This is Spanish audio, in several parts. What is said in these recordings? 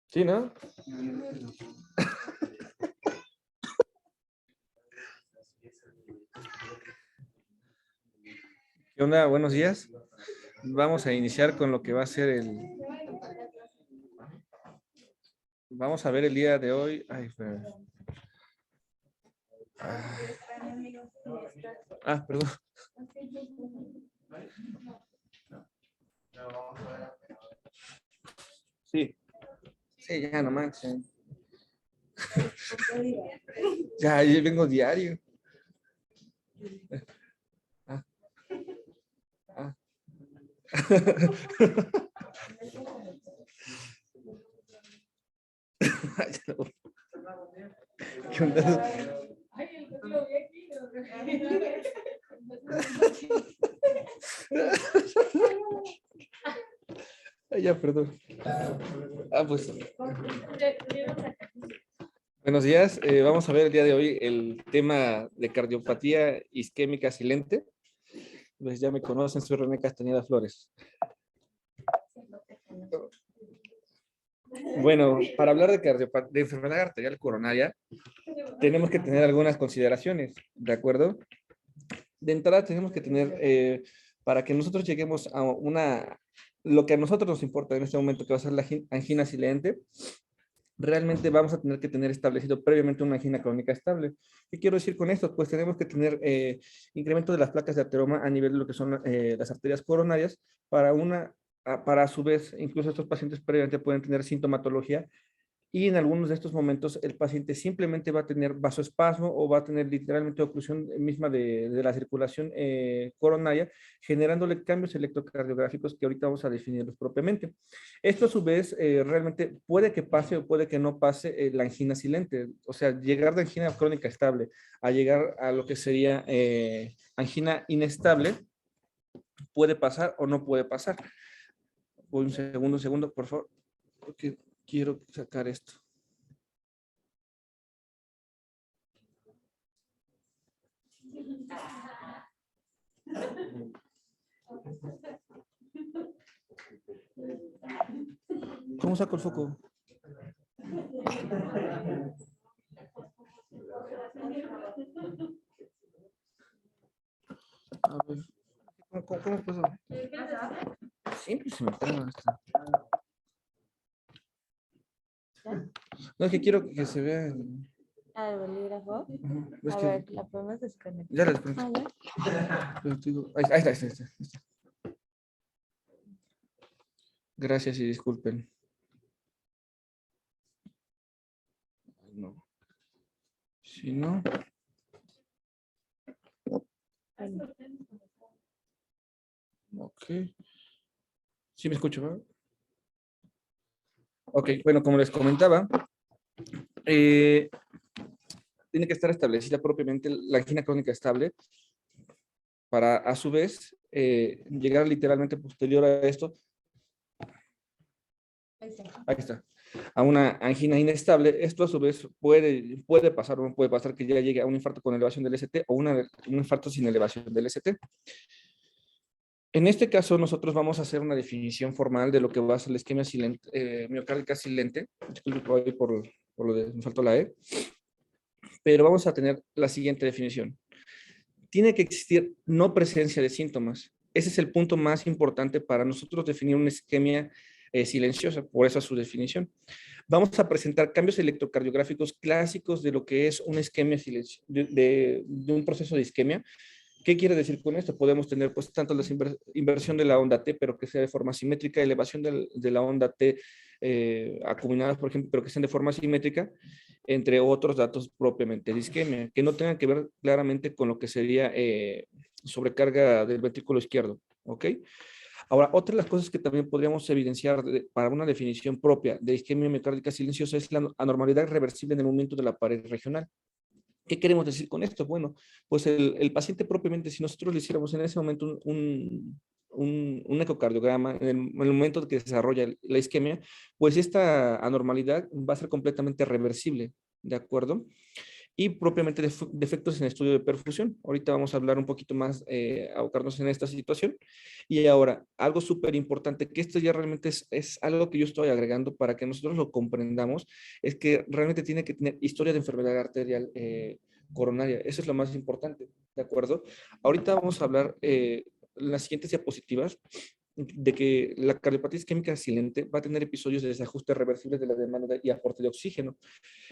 Sí, ¿no? ¿Qué onda? Buenos días. Vamos a iniciar con lo que va a ser el... Vamos a ver el día de hoy. Ay, espera. Perdón. Sí. Sí, ya nomás. Ya, yo vengo diario. Ah, ah. ¿Qué onda? Ay, ya, perdón. Pues. Buenos días. Vamos a ver el día de hoy el tema de cardiopatía isquémica silente. Pues ya me conocen, soy René Castañeda Flores. Bueno, para hablar de enfermedad arterial coronaria, tenemos que tener algunas consideraciones, ¿de acuerdo? De entrada tenemos que tener, para que nosotros lleguemos a lo que a nosotros nos importa en este momento, que va a ser la angina silente, realmente vamos a tener que tener establecido previamente una angina crónica estable. ¿Qué quiero decir con esto? Pues tenemos que tener incremento de las placas de ateroma a nivel de lo que son las arterias coronarias para a su vez, incluso estos pacientes previamente pueden tener sintomatología y en algunos de estos momentos el paciente simplemente va a tener vasoespasmo o va a tener literalmente oclusión misma de la circulación coronaria, generándole cambios electrocardiográficos que ahorita vamos a definirlos propiamente. Esto a su vez realmente puede que pase o puede que no pase la angina silente, o sea, llegar de angina crónica estable a llegar a lo que sería angina inestable, puede pasar o no puede pasar. Voy un segundo, por favor, porque quiero sacar esto. ¿Cómo saco el foco? A ver. ¿Cómo pasó? Siempre se me traba esto. No, es que quiero que se vea. ¿El bolígrafo? Es A que ver, la podemos desconectar. ya la desconecto. Pero te digo, ahí está. Gracias y disculpen. No. Si no. Ok. Sí me escucho, ¿verdad? Ok, bueno, como les comentaba, tiene que estar establecida propiamente la angina crónica estable para, a su vez, llegar literalmente posterior a esto. Ahí está. A una angina inestable. Esto a su vez puede pasar o no puede pasar que ya llegue a un infarto con elevación del ST o un infarto sin elevación del ST. En este caso, nosotros vamos a hacer una definición formal de lo que va a ser la isquemia silente, miocárdica silente. Disculpe por lo de, me faltó la E. Pero vamos a tener la siguiente definición. Tiene que existir no presencia de síntomas. Ese es el punto más importante para nosotros definir una isquemia silenciosa, por eso su definición. Vamos a presentar cambios electrocardiográficos clásicos de lo que es una isquemia silenciosa, de un proceso de isquemia. ¿Qué quiere decir con esto? Podemos tener pues tanto la inversión de la onda T, pero que sea de forma simétrica, elevación de la onda T acuminadas, por ejemplo, pero que sean de forma simétrica, entre otros datos propiamente de isquemia, que no tengan que ver claramente con lo que sería sobrecarga del ventrículo izquierdo, ¿ok? Ahora, otra de las cosas que también podríamos evidenciar para una definición propia de isquemia miocárdica silenciosa es la anormalidad reversible en el movimiento de la pared regional. ¿Qué queremos decir con esto? Bueno, pues el paciente propiamente, si nosotros le hiciéramos en ese momento un ecocardiograma, en el momento de que se desarrolla la isquemia, pues esta anormalidad va a ser completamente reversible, ¿de acuerdo? y propiamente defectos en el estudio de perfusión. Ahorita vamos a hablar un poquito más, abocarnos en esta situación. Y ahora, algo súper importante, que esto ya realmente es algo que yo estoy agregando para que nosotros lo comprendamos, es que realmente tiene que tener historia de enfermedad arterial coronaria. Eso es lo más importante, ¿de acuerdo? Ahorita vamos a hablar en las siguientes diapositivas de que la cardiopatía isquémica silente va a tener episodios de desajuste reversibles de la demanda y aporte de oxígeno.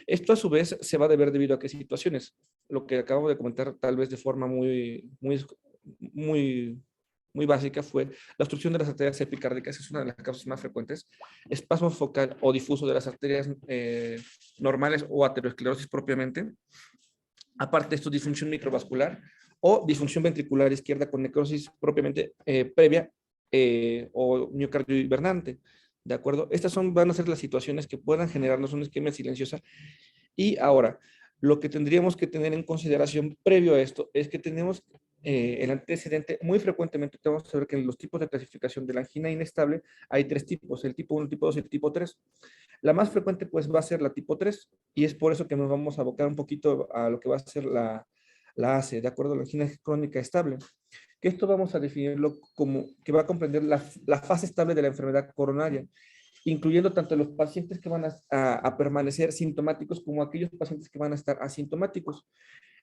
Esto a su vez se va a deber debido a qué situaciones. Lo que acabo de comentar tal vez de forma muy, muy básica fue la obstrucción de las arterias epicárdicas, es una de las causas más frecuentes, espasmo focal o difuso de las arterias normales o aterosclerosis propiamente. Aparte de esto, disfunción microvascular o disfunción ventricular izquierda con necrosis propiamente previa o miocardio hibernante. ¿De acuerdo? Estas van a ser las situaciones que puedan generarnos una isquemia silenciosa. Y ahora, lo que tendríamos que tener en consideración previo a esto es que tenemos el antecedente, muy frecuentemente vamos a ver que en los tipos de clasificación de la angina inestable hay tres tipos, el tipo 1, el tipo 2 y el tipo 3. La más frecuente pues va a ser la tipo 3 y es por eso que nos vamos a abocar un poquito a lo que va a ser la ACE, de acuerdo a la angina crónica estable. Que esto vamos a definirlo como que va a comprender la fase estable de la enfermedad coronaria, incluyendo tanto los pacientes que van a permanecer sintomáticos como aquellos pacientes que van a estar asintomáticos.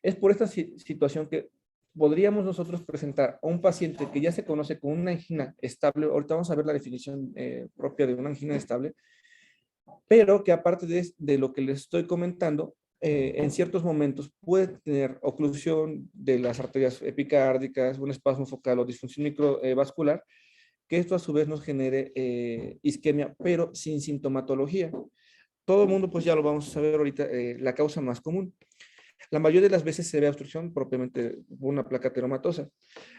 Es por esta situación que podríamos nosotros presentar a un paciente que ya se conoce con una angina estable, ahorita vamos a ver la definición propia de una angina estable, pero que aparte de lo que les estoy comentando, en ciertos momentos puede tener oclusión de las arterias epicárdicas, un espasmo focal o disfunción microvascular, que esto a su vez nos genere isquemia, pero sin sintomatología. Todo el mundo, pues ya lo vamos a saber ahorita, la causa más común. La mayoría de las veces se ve obstrucción propiamente por una placa ateromatosa.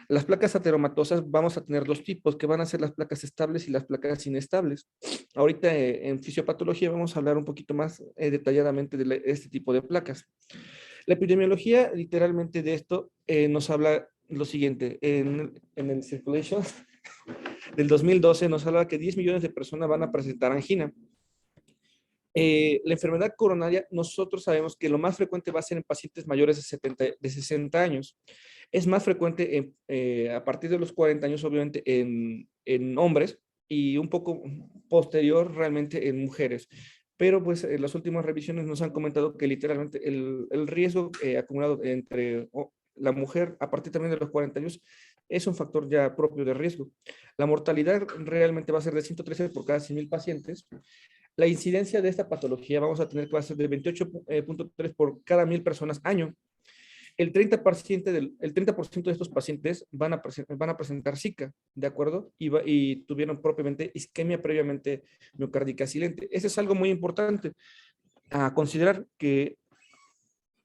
Las placas ateromatosas vamos a tener dos tipos, que van a ser las placas estables y las placas inestables. Ahorita en fisiopatología vamos a hablar un poquito más detalladamente de este tipo de placas. La epidemiología literalmente de esto nos habla lo siguiente, en el Circulation del 2012 nos habla que 10 millones de personas van a presentar angina. La enfermedad coronaria, nosotros sabemos que lo más frecuente va a ser en pacientes mayores de 60 años. Es más frecuente a partir de los 40 años, obviamente, en hombres y un poco posterior realmente en mujeres. Pero pues las últimas revisiones nos han comentado que literalmente el riesgo acumulado entre la mujer a partir también de los 40 años es un factor ya propio de riesgo. La mortalidad realmente va a ser de 113 por cada 100,000 pacientes. La incidencia de esta patología vamos a tener que va a ser de 28.3 por cada 1,000 personas año. El 30%, el 30% de estos pacientes van a presentar Zika, ¿de acuerdo? Y tuvieron propiamente isquemia previamente miocárdica silente. Eso es algo muy importante a considerar que...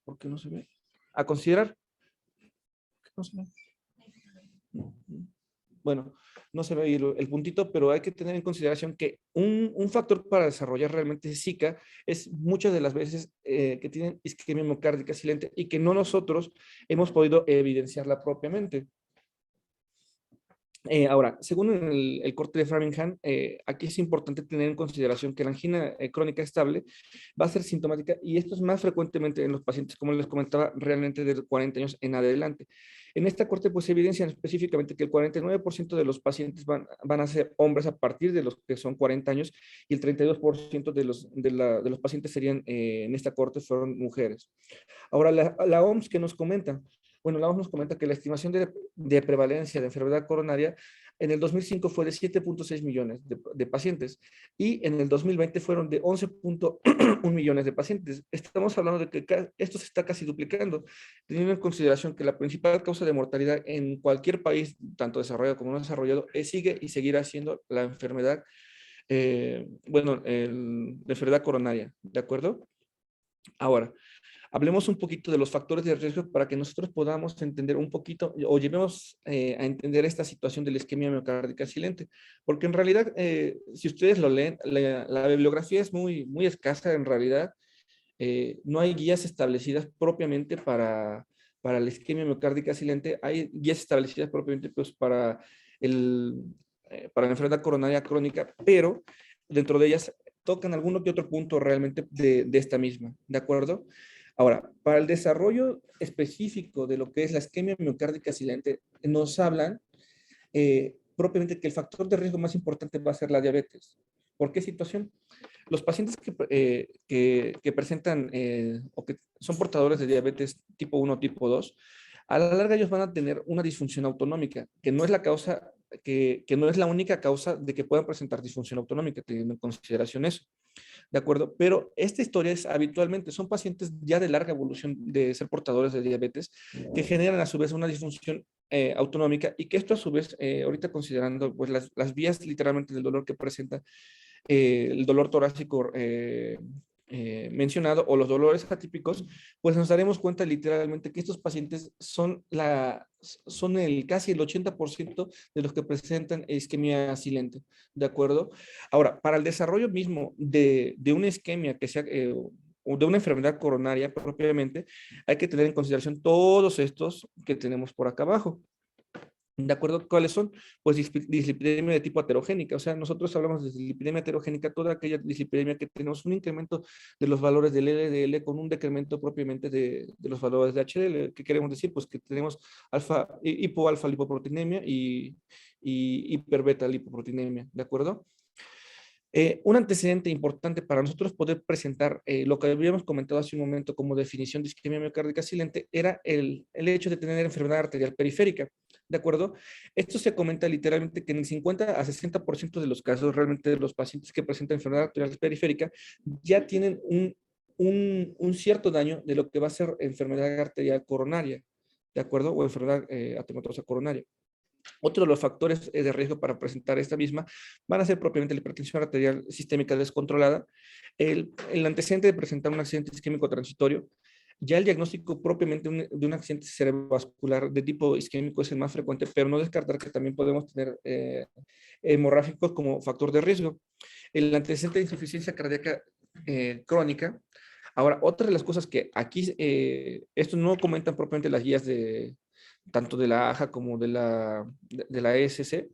¿Por qué no se ve? A considerar... No se ve. Bueno, no se ve ahí el puntito, pero hay que tener en consideración que un factor para desarrollar realmente Zika es muchas de las veces que tienen isquemia miocárdica silente y que no nosotros hemos podido evidenciarla propiamente. Ahora, según el corte de Framingham, aquí es importante tener en consideración que la angina crónica estable va a ser sintomática y esto es más frecuentemente en los pacientes, como les comentaba, realmente de 40 años en adelante. En esta corte, pues se evidencia específicamente que el 49% de los pacientes van a ser hombres a partir de los que son 40 años y el 32% de los pacientes serían en esta corte fueron mujeres. Ahora, la OMS que nos comenta, bueno, la OMS nos comenta que la estimación de prevalencia de enfermedad coronaria en el 2005 fue de 7.6 millones de pacientes y en el 2020 fueron de 11.1 millones de pacientes. Estamos hablando de que esto se está casi duplicando, teniendo en consideración que la principal causa de mortalidad en cualquier país, tanto desarrollado como no desarrollado, sigue y seguirá siendo la enfermedad, la enfermedad coronaria, ¿de acuerdo? Ahora, hablemos un poquito de los factores de riesgo para que nosotros podamos entender un poquito o llevemos a entender esta situación de la isquemia miocárdica silente, porque en realidad, si ustedes lo leen, la bibliografía es muy escasa en realidad. No hay guías establecidas propiamente para la isquemia miocárdica silente, hay guías establecidas propiamente pues, para la enfermedad coronaria crónica, pero dentro de ellas tocan alguno que otro punto realmente de esta misma, ¿de acuerdo? Ahora, para el desarrollo específico de lo que es la isquemia miocárdica silente, nos hablan propiamente que el factor de riesgo más importante va a ser la diabetes. ¿Por qué situación? Los pacientes que presentan o que son portadores de diabetes tipo 1 o tipo 2, a la larga ellos van a tener una disfunción autonómica, que no es la causa, que no es la única causa de que puedan presentar disfunción autonómica, teniendo en consideración eso. ¿De acuerdo? Pero esta historia es habitualmente, son pacientes ya de larga evolución de ser portadores de diabetes que generan a su vez una disfunción autonómica y que esto a su vez, ahorita considerando pues las vías literalmente del dolor que presenta, el dolor torácico mencionado o los dolores atípicos, pues nos daremos cuenta literalmente que estos pacientes son casi el 80% de los que presentan isquemia silente, ¿de acuerdo? Ahora, para el desarrollo mismo de una isquemia que sea, o de una enfermedad coronaria propiamente, hay que tener en consideración todos estos que tenemos por acá abajo. ¿De acuerdo? ¿Cuáles son? Pues dislipidemia de tipo heterogénica. O sea, nosotros hablamos de dislipidemia heterogénica, toda aquella dislipidemia que tenemos un incremento de los valores del LDL con un decremento propiamente de los valores de HDL. ¿Qué queremos decir? Pues que tenemos hipoalfa lipoproteinemia y hiperbeta lipoproteinemia. ¿De acuerdo? Un antecedente importante para nosotros poder presentar lo que habíamos comentado hace un momento como definición de isquemia miocárdica silente era el hecho de tener enfermedad arterial periférica. ¿De acuerdo? Esto se comenta literalmente que en el 50 a 60% de los casos, realmente de los pacientes que presentan enfermedad arterial periférica, ya tienen un cierto daño de lo que va a ser enfermedad arterial coronaria, ¿de acuerdo? O enfermedad atematosa coronaria. Otro de los factores de riesgo para presentar esta misma van a ser propiamente la hipertensión arterial sistémica descontrolada, el antecedente de presentar un accidente isquémico transitorio, ya el diagnóstico propiamente de un accidente cerebrovascular de tipo isquémico es el más frecuente, pero no descartar que también podemos tener hemorrágicos como factor de riesgo. El antecedente de insuficiencia cardíaca crónica. Ahora, otra de las cosas que aquí, esto no comentan propiamente las guías de tanto de la AJA como de la ESC,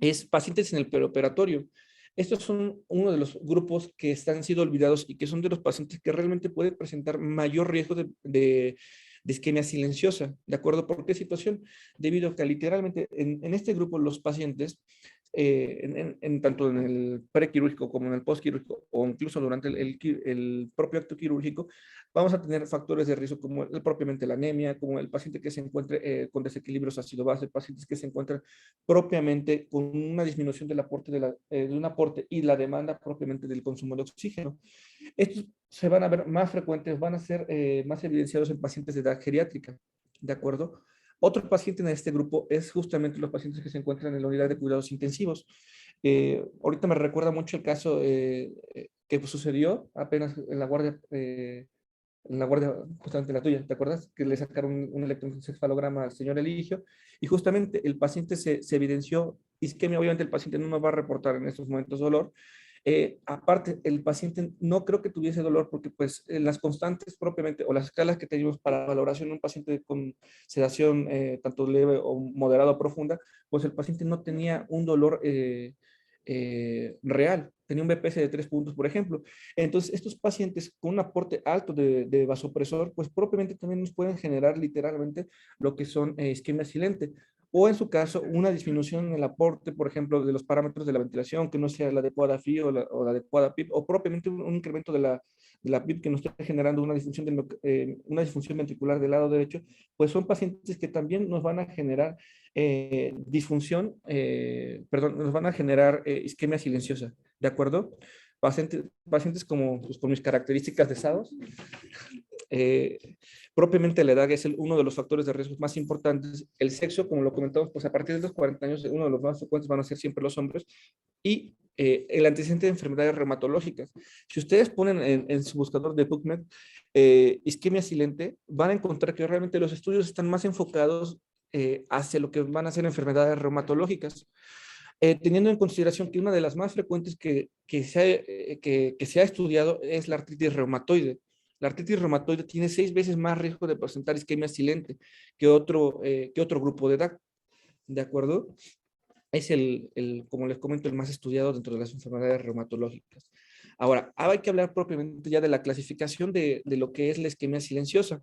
es pacientes en el preoperatorio. Estos son uno de los grupos que están siendo olvidados y que son de los pacientes que realmente pueden presentar mayor riesgo de isquemia silenciosa. ¿De acuerdo? ¿Por qué situación? Debido a que literalmente en este grupo los pacientes, tanto en el prequirúrgico como en el postquirúrgico o incluso durante el propio acto quirúrgico, vamos a tener factores de riesgo como propiamente la anemia, como el paciente que se encuentre con desequilibrios ácido-base, pacientes que se encuentran propiamente con una disminución del aporte de un aporte y la demanda propiamente del consumo de oxígeno. Estos se van a ver más frecuentes, van a ser más evidenciados en pacientes de edad geriátrica, ¿de acuerdo? Otro paciente en este grupo es justamente los pacientes que se encuentran en la unidad de cuidados intensivos. Ahorita me recuerda mucho el caso que sucedió apenas en la guardia, justamente la tuya, ¿te acuerdas? Que le sacaron un electroencefalograma al señor Eligio y justamente el paciente se evidenció isquemia. Obviamente el paciente no nos va a reportar en estos momentos dolor. Aparte, el paciente no creo que tuviese dolor porque pues las constantes propiamente o las escalas que tenemos para valoración de un paciente con sedación tanto leve o moderada o profunda, pues el paciente no tenía un dolor real, tenía un BPS de 3 puntos, por ejemplo. Entonces, estos pacientes con un aporte alto de vasopresor, pues propiamente también nos pueden generar literalmente lo que son isquemia silente. O en su caso, una disminución en el aporte, por ejemplo, de los parámetros de la ventilación, que no sea la adecuada FI o la adecuada PIP, o propiamente un incremento de la PIP que nos esté generando una disfunción ventricular del lado derecho, pues son pacientes que también nos van a generar nos van a generar isquemia silenciosa, ¿de acuerdo? Pacientes como, pues, con mis características de SADOS, eh, propiamente la edad es uno de los factores de riesgo más importantes. El sexo, como lo comentamos, pues a partir de los 40 años, uno de los más frecuentes van a ser siempre los hombres. Y el antecedente de enfermedades reumatológicas. Si ustedes ponen en su buscador de PubMed isquemia silente, van a encontrar que realmente los estudios están más enfocados hacia lo que van a ser enfermedades reumatológicas. Teniendo en consideración que una de las más frecuentes que se ha estudiado es la artritis reumatoide. La artritis reumatoide tiene 6 veces más riesgo de presentar isquemia silente que otro grupo de edad, ¿de acuerdo? es como les comento, el más estudiado dentro de las enfermedades reumatológicas. Ahora, hay que hablar propiamente ya de la clasificación de lo que es la isquemia silenciosa.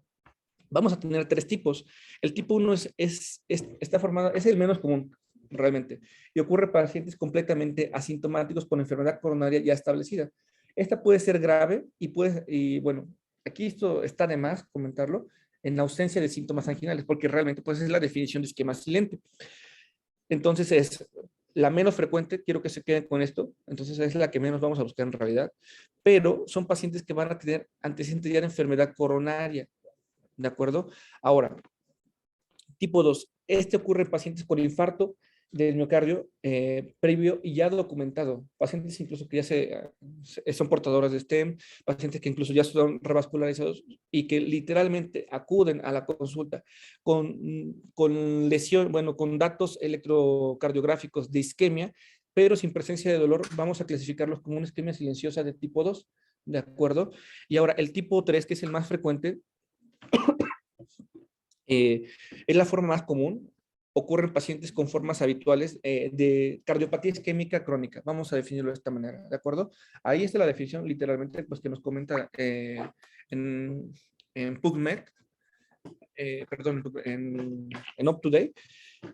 Vamos a tener tres tipos. El tipo 1 está formado, es el menos común realmente, y ocurre para pacientes completamente asintomáticos con enfermedad coronaria ya establecida. Esta puede ser grave y bueno, aquí esto está de más comentarlo, en ausencia de síntomas anginales, porque realmente pues es la definición de isquemia silente. Entonces es la menos frecuente, quiero que se queden con esto, entonces es la que menos vamos a buscar en realidad, pero son pacientes que van a tener antecedentes ya de enfermedad coronaria, ¿de acuerdo? Ahora, tipo 2, este ocurre en pacientes con infarto del miocardio previo y ya documentado. Pacientes incluso que ya son portadores de STEM, pacientes que incluso ya son revascularizados y que literalmente acuden a la consulta con lesión, bueno, con datos electrocardiográficos de isquemia, pero sin presencia de dolor, vamos a clasificarlos como una isquemia silenciosa de tipo 2, ¿de acuerdo? Y ahora el tipo 3, que es el más frecuente, es la forma más común, ocurre en pacientes con formas habituales de cardiopatía isquémica crónica. Vamos a definirlo de esta manera, ¿de acuerdo? Ahí está la definición literalmente pues, que nos comenta en PubMed, perdón, en UpToDate.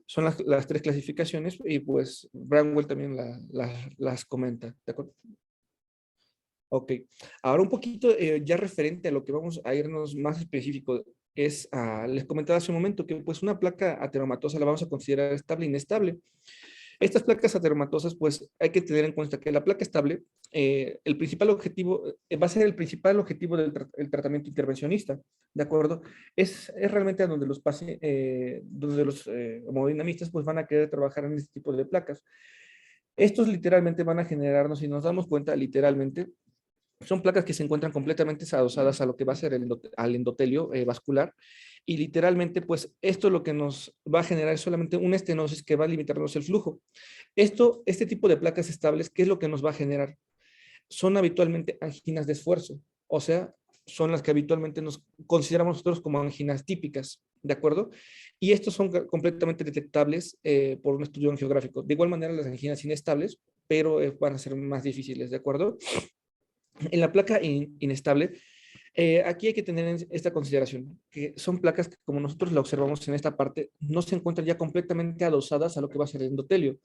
Son las tres clasificaciones y pues Bramwell también las comenta, ¿de acuerdo? Ok, ahora un poquito ya referente a lo que vamos a irnos más específico les comentaba hace un momento que pues una placa ateromatosa la vamos a considerar estable e inestable. Estas placas ateromatosas pues hay que tener en cuenta que la placa estable, el principal objetivo, va a ser el principal objetivo del el tratamiento intervencionista, ¿de acuerdo? Es realmente a donde donde los hemodinamistas pues van a querer trabajar en este tipo de placas. Estos literalmente van a generarnos, si nos damos cuenta, literalmente, son placas que se encuentran completamente adosadas a lo que va a ser al endotelio vascular y literalmente pues esto lo que nos va a generar es solamente una estenosis que va a limitarnos el flujo. Este tipo de placas estables, ¿qué es lo que nos va a generar? Son habitualmente anginas de esfuerzo, o sea, son las que habitualmente nos consideramos nosotros como anginas típicas, ¿de acuerdo? Y estos son completamente detectables por un estudio angiográfico. De igual manera las anginas inestables, pero van a ser más difíciles, ¿de acuerdo? En la placa inestable, aquí hay que tener esta consideración, que son placas que como nosotros la observamos en esta parte, no se encuentran ya completamente adosadas a lo que va a ser el endotelio.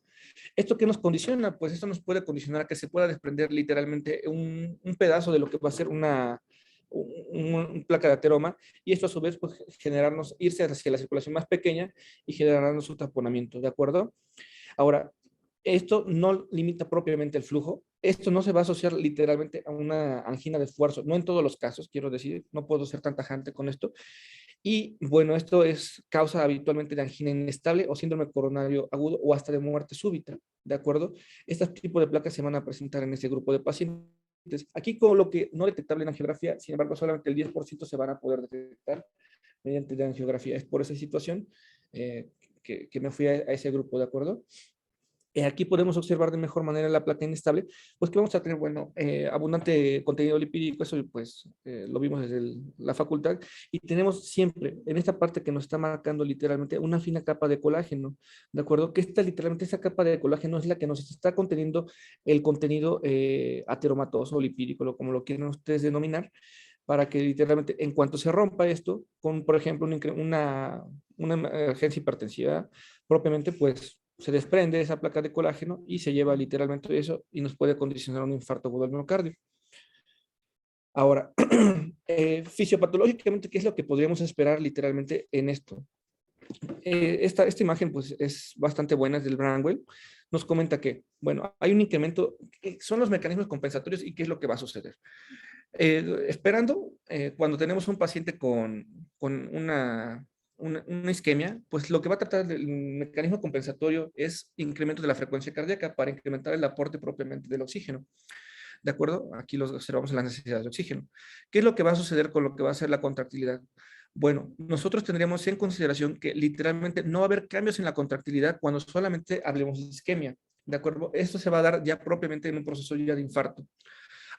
¿Esto qué nos condiciona? Pues esto nos puede condicionar a que se pueda desprender literalmente un pedazo de lo que va a ser una placa de ateroma y esto a su vez pues generarnos, irse hacia la circulación más pequeña y generarnos un taponamiento, ¿de acuerdo? Ahora, esto no limita propiamente el flujo. Esto no se va a asociar literalmente a una angina de esfuerzo. No en todos los casos, quiero decir, no puedo ser tan tajante con esto. Y bueno, esto es causa habitualmente de angina inestable o síndrome coronario agudo o hasta de muerte súbita, ¿de acuerdo? Este tipo de placas se van a presentar en ese grupo de pacientes. Aquí con lo que no detectable en angiografía, sin embargo, solamente el 10% se van a poder detectar mediante la angiografía. Es por esa situación que me fui a ese grupo, ¿de acuerdo? Aquí podemos observar de mejor manera la placa inestable, pues que vamos a tener, bueno, abundante contenido lipídico, eso pues lo vimos desde la facultad, y tenemos siempre en esta parte que nos está marcando literalmente una fina capa de colágeno, ¿de acuerdo? Que literalmente esa capa de colágeno es la que nos está conteniendo el contenido ateromatoso o lipídico, como lo quieren ustedes denominar, para que literalmente en cuanto se rompa esto, con por ejemplo una emergencia hipertensiva, propiamente pues se desprende esa placa de colágeno y se lleva literalmente eso y nos puede condicionar un infarto agudo del miocardio. Ahora, fisiopatológicamente, ¿qué es lo que podríamos esperar literalmente en esto? Esta imagen pues es bastante buena, es del Bramwell. Nos comenta que, bueno, hay un incremento, son los mecanismos compensatorios y qué es lo que va a suceder. Esperando, cuando tenemos un paciente con una isquemia, pues lo que va a tratar del mecanismo compensatorio es incremento de la frecuencia cardíaca para incrementar el aporte propiamente del oxígeno. ¿De acuerdo? Aquí los observamos en las necesidades de oxígeno. ¿Qué es lo que va a suceder con lo que va a ser la contractilidad? Bueno, nosotros tendríamos en consideración que literalmente no va a haber cambios en la contractilidad cuando solamente hablemos de isquemia. ¿De acuerdo? Esto se va a dar ya propiamente en un proceso ya de infarto.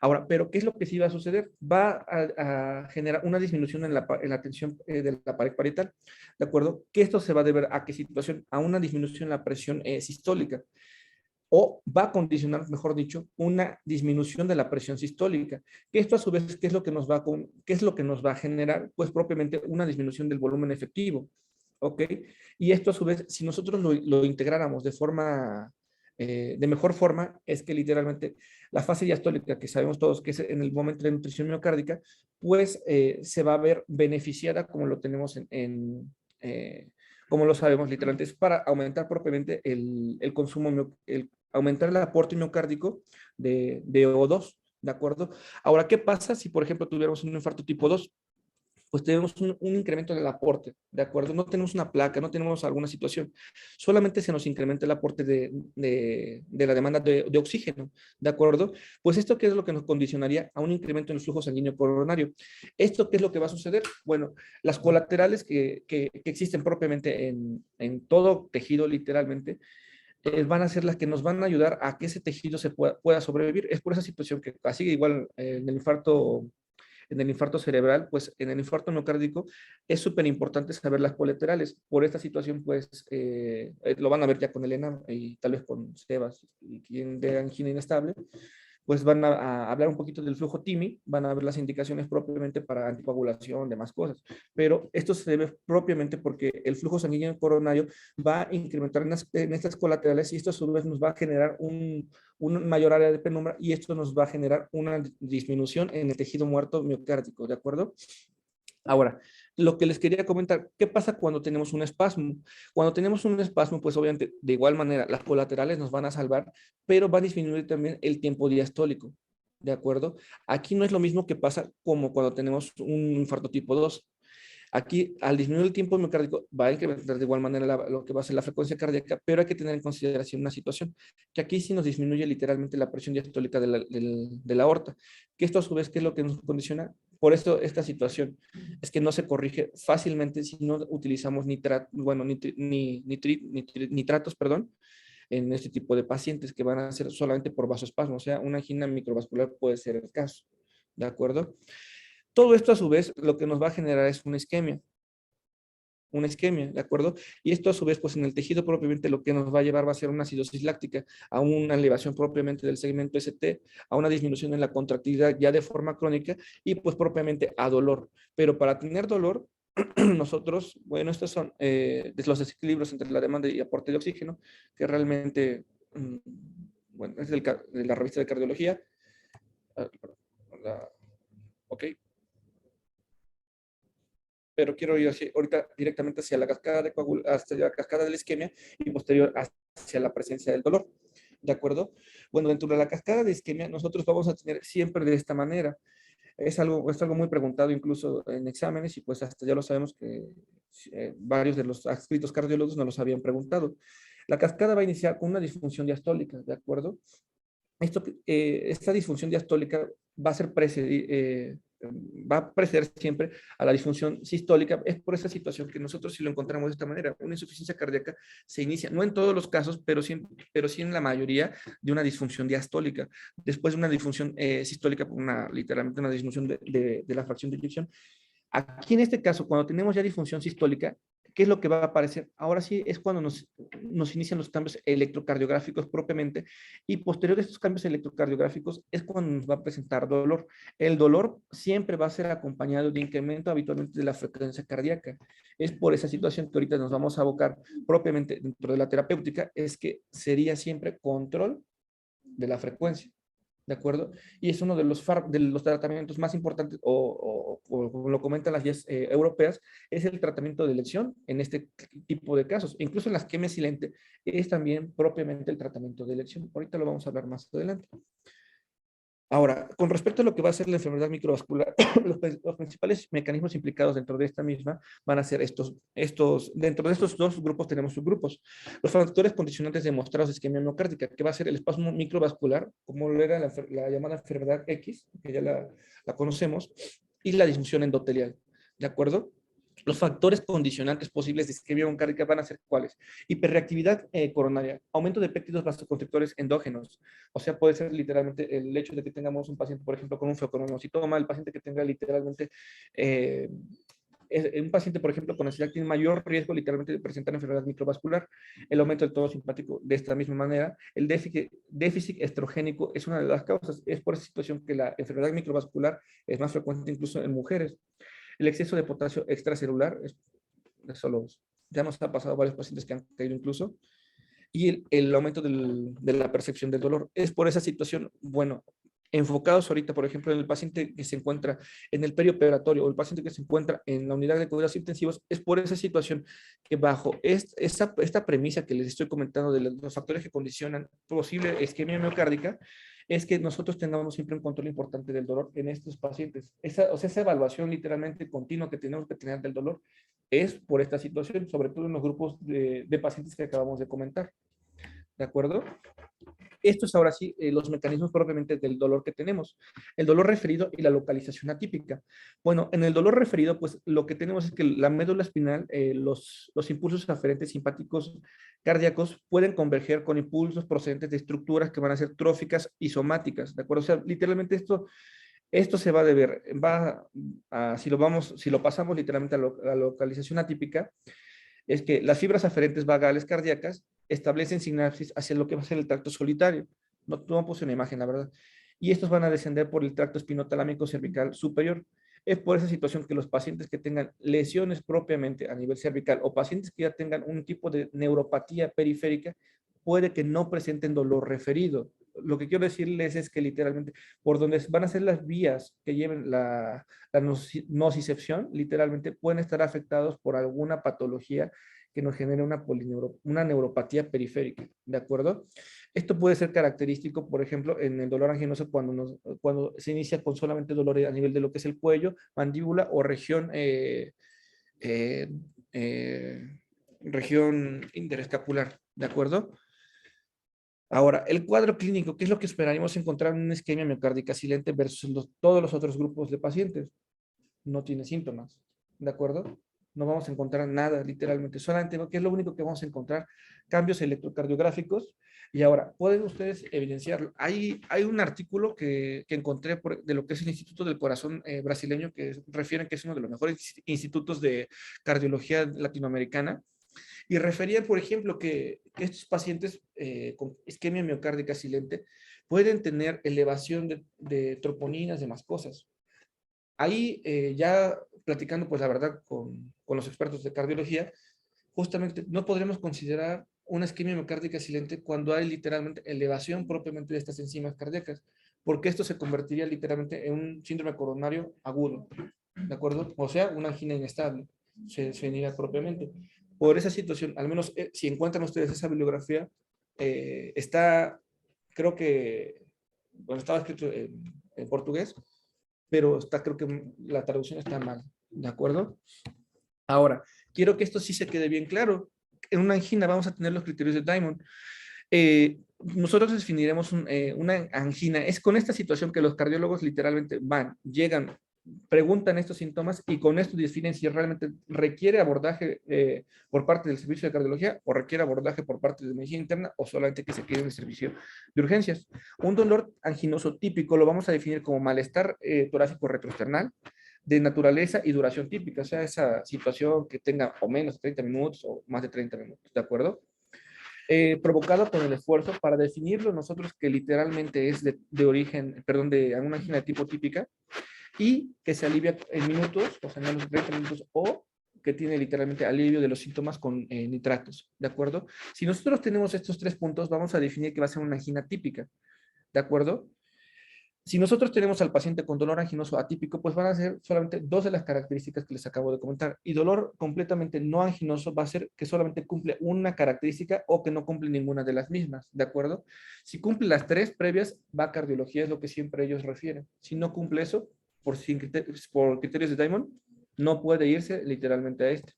Ahora, pero ¿qué es lo que sí va a suceder? Va a generar una disminución en la tensión de la pared parietal, ¿de acuerdo? Que esto se va a deber a qué situación, a una disminución en la presión sistólica, o va a condicionar, mejor dicho, una disminución de la presión sistólica, que esto a su vez, ¿qué es lo que nos va a generar? Pues propiamente una disminución del volumen efectivo, ¿ok? Y esto a su vez, si nosotros lo integráramos de mejor forma, es que literalmente la fase diastólica, que sabemos todos que es en el momento de nutrición miocárdica, pues se va a ver beneficiada como lo tenemos como lo sabemos literalmente, es para aumentar propiamente el consumo, aumentar el aporte miocárdico de O2, ¿de acuerdo? Ahora, ¿qué pasa si, por ejemplo, tuviéramos un infarto tipo 2? Pues tenemos un incremento del aporte, ¿de acuerdo? No tenemos una placa, no tenemos alguna situación, solamente se nos incrementa el aporte de la demanda de oxígeno, ¿de acuerdo? Pues esto, ¿qué es lo que nos condicionaría a un incremento en el flujo sanguíneo coronario? ¿Esto qué es lo que va a suceder? Bueno, las colaterales que existen propiamente en todo tejido, literalmente, van a ser las que nos van a ayudar a que ese tejido pueda sobrevivir. Es por esa situación que, así igual en el infarto cerebral, pues en el infarto miocárdico es súper importante saber las colaterales. Por esta situación, pues lo van a ver ya con Elena y tal vez con Sebas y quien de angina inestable, pues van a hablar un poquito del flujo TIMI, van a ver las indicaciones propiamente para anticoagulación, demás cosas. Pero esto se debe propiamente porque el flujo sanguíneo coronario va a incrementar en estas colaterales y esto a su vez nos va a generar un mayor área de penumbra y esto nos va a generar una disminución en el tejido muerto miocárdico, ¿de acuerdo? Ahora, lo que les quería comentar, ¿qué pasa cuando tenemos un espasmo? Cuando tenemos un espasmo, pues obviamente de igual manera las colaterales nos van a salvar, pero va a disminuir también el tiempo diastólico, ¿de acuerdo? Aquí no es lo mismo que pasa como cuando tenemos un infarto tipo 2. Aquí, al disminuir el tiempo miocárdico, va a incrementar de igual manera lo que va a ser la frecuencia cardíaca, pero hay que tener en consideración una situación, que aquí sí nos disminuye literalmente la presión diastólica de la aorta, que esto a su vez, ¿qué es lo que nos condiciona? Por esto, esta situación es que no se corrige fácilmente si no utilizamos nitratos, perdón, en este tipo de pacientes que van a ser solamente por vasoespasmo, o sea, una angina microvascular puede ser el caso, ¿de acuerdo? Todo esto a su vez lo que nos va a generar es una isquemia, ¿de acuerdo? Y esto a su vez, pues en el tejido propiamente lo que nos va a llevar va a ser una acidosis láctica, a una elevación propiamente del segmento ST, a una disminución en la contractilidad ya de forma crónica y pues propiamente a dolor. Pero para tener dolor, nosotros, bueno, estos son los desequilibrios entre la demanda y aporte de oxígeno, que realmente, bueno, es de la revista de cardiología. Ah, ok, pero quiero ir ahorita directamente hacia la cascada hacia la cascada de la isquemia y posterior hacia la presencia del dolor. ¿De acuerdo? Bueno, dentro de la cascada de isquemia, nosotros vamos a tener siempre de esta manera. Es algo muy preguntado incluso en exámenes y pues hasta ya lo sabemos que varios de los adscritos cardiólogos nos los habían preguntado. La cascada va a iniciar con una disfunción diastólica, ¿de acuerdo? Esta disfunción diastólica va a va a preceder siempre a la disfunción sistólica. Es por esa situación que nosotros si lo encontramos de esta manera. Una insuficiencia cardíaca se inicia, no en todos los casos, pero sí en la mayoría de una disfunción diastólica. Después de una disfunción sistólica, literalmente una disminución de la fracción de eyección. Aquí en este caso, cuando tenemos ya disfunción sistólica, ¿qué es lo que va a aparecer? Ahora sí es cuando nos inician los cambios electrocardiográficos propiamente y posterior a estos cambios electrocardiográficos es cuando nos va a presentar dolor. El dolor siempre va a ser acompañado de incremento habitualmente de la frecuencia cardíaca. Es por esa situación que ahorita nos vamos a abocar propiamente dentro de la terapéutica, es que sería siempre control de la frecuencia. ¿De acuerdo? Y es uno de los tratamientos más importantes, o como lo comentan las guías europeas, es el tratamiento de elección en este tipo de casos. Incluso en la isquemia silente es también propiamente el tratamiento de elección. Ahorita lo vamos a hablar más adelante. Ahora, con respecto a lo que va a ser la enfermedad microvascular, los principales mecanismos implicados dentro de esta misma van a ser dentro de estos dos grupos tenemos subgrupos. Los factores condicionantes demostrados de isquemia miocárdica, que va a ser el espasmo microvascular, como lo era la llamada enfermedad X, que ya la conocemos, y la disfunción endotelial, ¿de acuerdo? Los factores condicionantes posibles de isquemia miocárdica van a ser ¿cuáles? Hiperreactividad coronaria, aumento de péptidos vasoconstrictores endógenos, o sea, puede ser literalmente el hecho de que tengamos un paciente, por ejemplo, con un feocoronocitoma, el paciente que tenga literalmente eh, un paciente, por ejemplo, con ansiedad tiene mayor riesgo literalmente de presentar enfermedad microvascular, el aumento del tono simpático de esta misma manera, el déficit estrogénico es una de las causas, es por esa situación que la enfermedad microvascular es más frecuente incluso en mujeres. El exceso de potasio extracelular, ya nos ha pasado a varios pacientes que han caído incluso, y el aumento de la percepción del dolor. Es por esa situación, bueno, enfocados ahorita, por ejemplo, en el paciente que se encuentra en el perioperatorio o el paciente que se encuentra en la unidad de cuidados intensivos, es por esa situación que bajo esta premisa que les estoy comentando de los factores que condicionan posible isquemia miocárdica, es que nosotros tengamos siempre un control importante del dolor en estos pacientes. Esa evaluación literalmente continua que tenemos que tener del dolor es por esta situación, sobre todo en los grupos de pacientes que acabamos de comentar. ¿De acuerdo? Estos ahora sí, los mecanismos propiamente del dolor que tenemos. El dolor referido y la localización atípica. Bueno, en el dolor referido, pues lo que tenemos es que la médula espinal, los impulsos aferentes simpáticos cardíacos pueden converger con impulsos procedentes de estructuras que van a ser tróficas y somáticas, ¿de acuerdo? O sea, literalmente esto se va a deber, si lo pasamos literalmente a la localización atípica, es que las fibras aferentes vagales cardíacas establecen sinapsis hacia lo que va a ser el tracto solitario. No puse una imagen, la verdad. Y estos van a descender por el tracto espinotalámico cervical superior. Es por esa situación que los pacientes que tengan lesiones propiamente a nivel cervical o pacientes que ya tengan un tipo de neuropatía periférica, puede que no presenten dolor referido. Lo que quiero decirles es que literalmente por donde van a ser las vías que lleven la nocicepción, literalmente pueden estar afectados por alguna patología que nos genere una neuropatía periférica, ¿de acuerdo? Esto puede ser característico, por ejemplo, en el dolor anginoso cuando se inicia con solamente dolor a nivel de lo que es el cuello, mandíbula o eh, eh, región interescapular, ¿de acuerdo? Ahora, el cuadro clínico, ¿qué es lo que esperaríamos encontrar en una isquemia miocárdica silente versus todos los otros grupos de pacientes? No tiene síntomas, ¿de acuerdo? No vamos a encontrar nada, literalmente. Solamente, ¿qué es lo único que vamos a encontrar? Cambios electrocardiográficos. Y ahora, pueden ustedes evidenciarlo. Hay un artículo que encontré de lo que es el Instituto del Corazón brasileño, que refieren que es uno de los mejores institutos de cardiología latinoamericana, y refería, por ejemplo, que estos pacientes con isquemia miocárdica silente pueden tener elevación de troponinas, demás cosas. Ahí ya platicando, pues la verdad, con los expertos de cardiología, justamente no podremos considerar una isquemia miocárdica silente cuando hay literalmente elevación propiamente de estas enzimas cardíacas, porque esto se convertiría literalmente en un síndrome coronario agudo, ¿de acuerdo? O sea, una angina inestable, se niega propiamente. Por esa situación, al menos si encuentran ustedes esa bibliografía, está, creo que, bueno, estaba escrito en portugués, pero creo que la traducción está mal, ¿de acuerdo? Ahora, quiero que esto sí se quede bien claro. En una angina vamos a tener los criterios de Diamond. Nosotros definiremos una angina. Es con esta situación que los cardiólogos literalmente llegan, preguntan estos síntomas y con esto definen si realmente requiere abordaje por parte del servicio de cardiología o requiere abordaje por parte de medicina interna o solamente que se quede en el servicio de urgencias. Un dolor anginoso típico lo vamos a definir como malestar torácico retroesternal de naturaleza y duración típica, o sea, esa situación que tenga o menos de 30 minutos o más de 30 minutos, ¿de acuerdo? Provocado por el esfuerzo para definirlo nosotros que literalmente es de origen, perdón, de una angina de tipo típica y que se alivia en minutos, o sea, menos de 30 minutos, o que tiene literalmente alivio de los síntomas con nitratos, ¿de acuerdo? Si nosotros tenemos estos tres puntos, vamos a definir que va a ser una angina típica, ¿de acuerdo? Si nosotros tenemos al paciente con dolor anginoso atípico, pues van a ser solamente dos de las características que les acabo de comentar. Y dolor completamente no anginoso va a ser que solamente cumple una característica o que no cumple ninguna de las mismas, ¿de acuerdo? Si cumple las tres previas, va a cardiología, es lo que siempre ellos refieren. Si no cumple eso, por criterios de Diamond, no puede irse literalmente a este,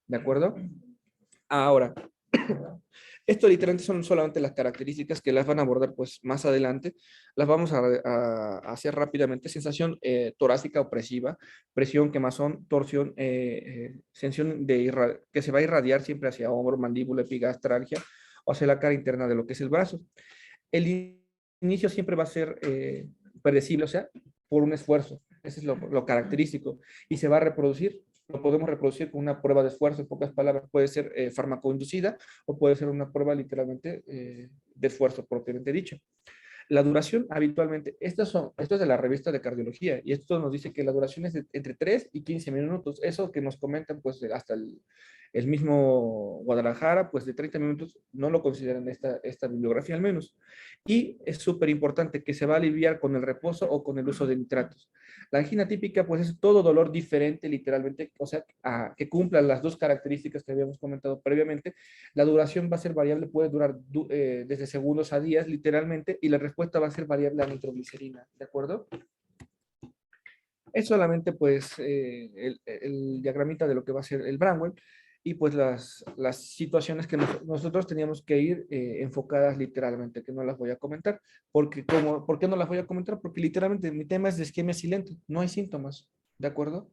¿de acuerdo? Ahora, Esto literalmente son solamente las características que las van a abordar pues más adelante. Las vamos a hacer rápidamente. Sensación torácica opresiva, presión, quemazón, torsión, sensación que se va a irradiar siempre hacia hombro, mandíbula, epigastralgia o hacia la cara interna de lo que es el brazo. El inicio siempre va a ser predecible, o sea, por un esfuerzo. Eso es lo característico. Y se va a reproducir. Lo podemos reproducir con una prueba de esfuerzo, en pocas palabras. Puede ser farmacoinducida o puede ser una prueba literalmente de esfuerzo propiamente dicho. La duración habitualmente, esto es de la revista de cardiología y esto nos dice que la duración es entre 3 y 15 minutos. Eso que nos comentan pues hasta el mismo Guadalajara, pues de 30 minutos no lo consideran esta bibliografía al menos. Y es súper importante que se va a aliviar con el reposo o con el uso de nitratos. La angina típica pues es todo dolor diferente literalmente, o sea, que cumpla las dos características que habíamos comentado previamente. La duración va a ser variable, puede durar desde segundos a días literalmente y la respuesta va a ser variable a nitroglicerina, ¿de acuerdo? Es solamente pues el diagramita de lo que va a ser el Branwell y pues las situaciones que nosotros teníamos que ir enfocadas literalmente, que no las voy a comentar. ¿Por qué no las voy a comentar? Porque literalmente mi tema es de isquemia silente, no hay síntomas, ¿de acuerdo?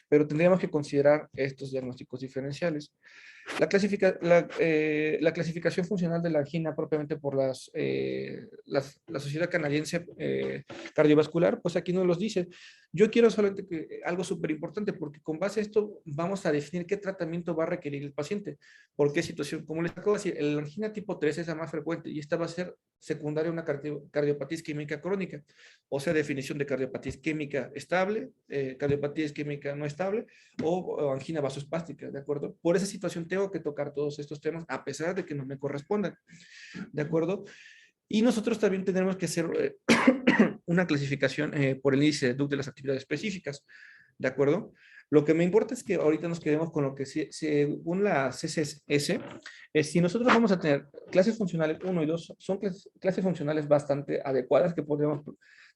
Pero tendríamos que considerar estos diagnósticos diferenciales. La clasificación funcional de la angina propiamente por la Sociedad Canadiense Cardiovascular, pues aquí nos los dice. Yo quiero solamente algo súper importante, porque con base a esto vamos a definir qué tratamiento va a requerir el paciente, por qué situación. Como les acabo de decir, la angina tipo 3 es la más frecuente y esta va a ser secundaria a una cardiopatía isquémica crónica, o sea, definición de cardiopatía isquémica estable, cardiopatía isquémica no estable o angina vasospástica, ¿de acuerdo? Por esa situación tengo que tocar todos estos temas a pesar de que no me correspondan, ¿de acuerdo? Y nosotros también tenemos que hacer una clasificación por el índice de Duke de las actividades específicas, ¿de acuerdo? Lo que me importa es que ahorita nos quedemos con lo que según la CSS, si nosotros vamos a tener clases funcionales 1 y 2, son clases funcionales bastante adecuadas que podríamos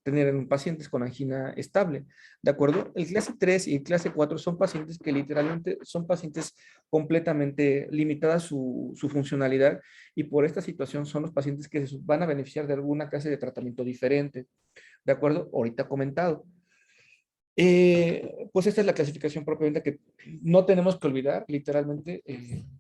tener en pacientes con angina estable, ¿de acuerdo? El clase 3 y el clase 4 son pacientes que literalmente son pacientes completamente limitadas su funcionalidad y por esta situación son los pacientes que se van a beneficiar de alguna clase de tratamiento diferente, ¿de acuerdo? Ahorita comentado. Pues esta es la clasificación propiamente que no tenemos que olvidar, literalmente,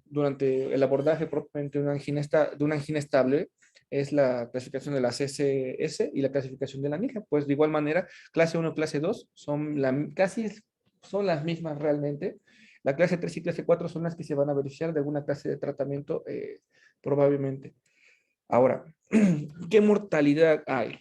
durante el abordaje propiamente de una angina estable, es la clasificación de la CSS y la clasificación de la NIJA. Pues de igual manera, clase 1 y clase 2 casi son las mismas realmente. La clase 3 y clase 4 son las que se van a beneficiar de alguna clase de tratamiento probablemente. Ahora, ¿qué mortalidad hay?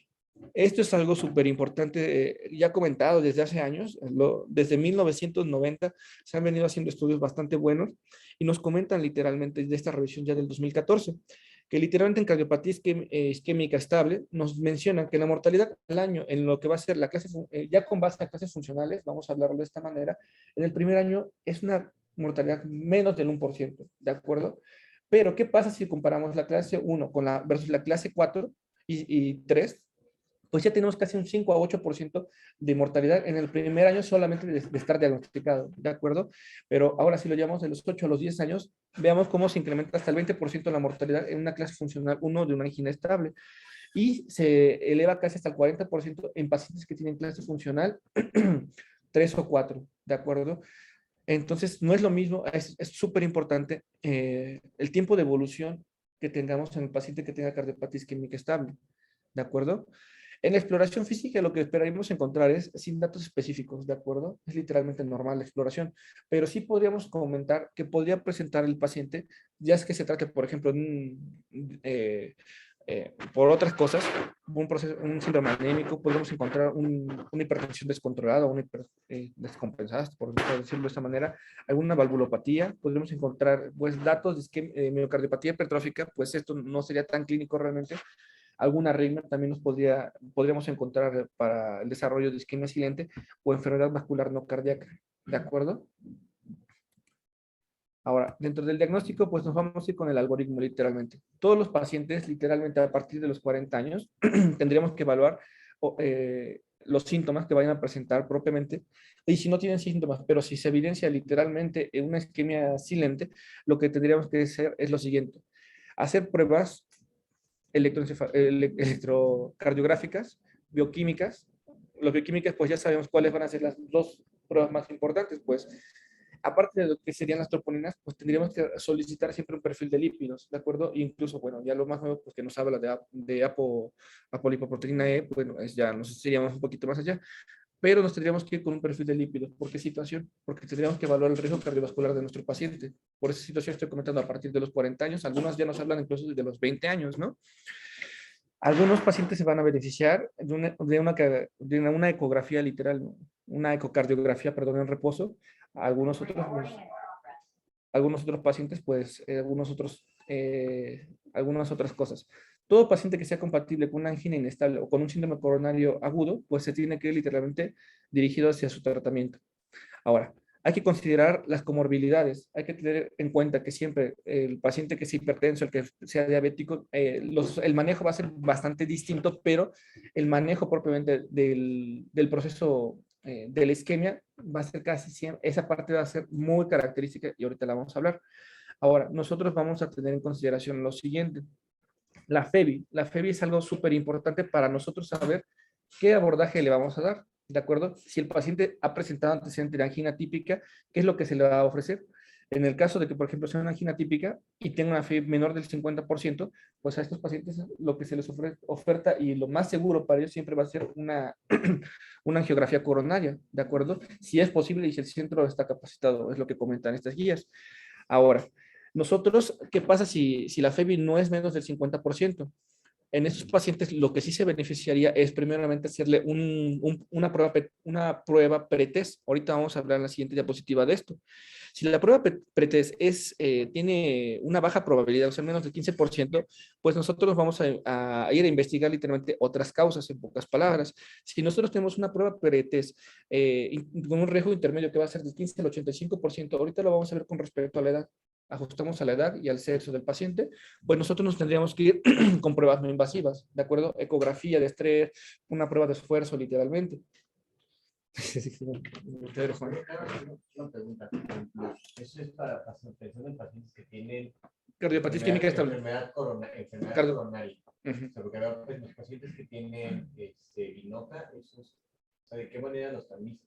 Esto es algo súper importante, ya comentado desde hace años, desde 1990 se han venido haciendo estudios bastante buenos y nos comentan literalmente de esta revisión ya del 2014, que literalmente en cardiopatía isquémica estable nos mencionan que la mortalidad al año en lo que va a ser la clase, ya con base a clases funcionales, vamos a hablarlo de esta manera, en el primer año es una mortalidad menos del 1%, ¿de acuerdo? Pero, ¿qué pasa si comparamos la clase 1 versus la clase 4 y 3? Pues ya tenemos casi un 5 a 8% de mortalidad en el primer año solamente de estar diagnosticado, ¿de acuerdo? Pero ahora si lo llevamos de los 8 a los 10 años, veamos cómo se incrementa hasta el 20% la mortalidad en una clase funcional 1 de una angina estable y se eleva casi hasta el 40% en pacientes que tienen clase funcional 3 o 4, ¿de acuerdo? Entonces, no es lo mismo, es súper importante el tiempo de evolución que tengamos en el paciente que tenga cardiopatía isquémica estable, ¿de acuerdo? En la exploración física lo que esperaremos encontrar es sin datos específicos, ¿de acuerdo? Es literalmente normal la exploración, pero sí podríamos comentar que podría presentar el paciente, ya es que se trate, por ejemplo, por otras cosas, un síndrome anémico, podemos encontrar una hipertensión descontrolada, descompensada, por decirlo de esta manera, alguna valvulopatía, podríamos encontrar pues datos de miocardiopatía hipertrófica, pues esto no sería tan clínico realmente, alguna arritmia también podríamos encontrar para el desarrollo de isquemia silente o enfermedad vascular no cardíaca, ¿de acuerdo? Ahora, dentro del diagnóstico, pues nos vamos a ir con el algoritmo literalmente. Todos los pacientes, literalmente a partir de los 40 años, tendríamos que evaluar los síntomas que vayan a presentar propiamente. Y si no tienen síntomas, pero si se evidencia literalmente una isquemia silente, lo que tendríamos que hacer es lo siguiente. hacer pruebas electrocardiográficas, bioquímicas. Las bioquímicas, pues ya sabemos cuáles van a ser las dos pruebas más importantes, pues aparte de lo que serían las troponinas, pues tendríamos que solicitar siempre un perfil de lípidos, ¿de acuerdo? Incluso, bueno, ya lo más nuevo, pues que nos habla de apolipoproteína E, bueno, ya nos iríamos un poquito más allá, pero nos tendríamos que ir con un perfil de lípidos. ¿Por qué situación? Porque tendríamos que evaluar el riesgo cardiovascular de nuestro paciente. Por esa situación estoy comentando a partir de los 40 años, algunas ya nos hablan incluso de los 20 años, ¿no? Algunos pacientes se van a beneficiar de una ecografía literal, ¿no? Una ecocardiografía, perdón, en reposo. Algunos otros, pues, algunos otros pacientes, pues, algunas otras cosas. Todo paciente que sea compatible con una angina inestable o con un síndrome coronario agudo, pues se tiene que ir literalmente dirigido hacia su tratamiento. Ahora, hay que considerar las comorbilidades. Hay que tener en cuenta que siempre el paciente que sea hipertenso, el que sea diabético, el manejo va a ser bastante distinto, pero el manejo propiamente del proceso de la isquemia va a ser casi siempre, esa parte va a ser muy característica y ahorita la vamos a hablar. Ahora, nosotros vamos a tener en consideración lo siguiente. La FEBI. La FEBI es algo súper importante para nosotros saber qué abordaje le vamos a dar, ¿de acuerdo? Si el paciente ha presentado antecedente de angina típica, ¿qué es lo que se le va a ofrecer? En el caso de que, por ejemplo, sea una angina típica y tenga una FEBI menor del 50%, pues a estos pacientes lo que se les oferta y lo más seguro para ellos siempre va a ser una angiografía coronaria, ¿de acuerdo? Si es posible y si el centro está capacitado, es lo que comentan estas guías. Ahora, nosotros, ¿qué pasa si la FEBI no es menos del 50%? En esos pacientes lo que sí se beneficiaría es primeramente hacerle una prueba pretest. Ahorita vamos a hablar en la siguiente diapositiva de esto. Si la prueba pretest tiene una baja probabilidad, o sea, menos del 15%, pues nosotros vamos a ir a investigar literalmente otras causas, en pocas palabras. Si nosotros tenemos una prueba pretest con un riesgo intermedio que va a ser del 15 al 85%, ahorita lo vamos a ver con respecto a la edad, ajustamos a la edad y al sexo del paciente, pues nosotros nos tendríamos que ir con pruebas no invasivas, ¿de acuerdo? Ecografía de estrés, una prueba de esfuerzo, literalmente. Una pregunta, por ejemplo, eso es para pensando en pacientes que tienen Cardiopatía isquémica estable. enfermedad Cardio- coronaria. Ujú. O sea, porque veo, pues, los pacientes que tienen INOCA, esos, o sea, ¿de qué manera los tamizas?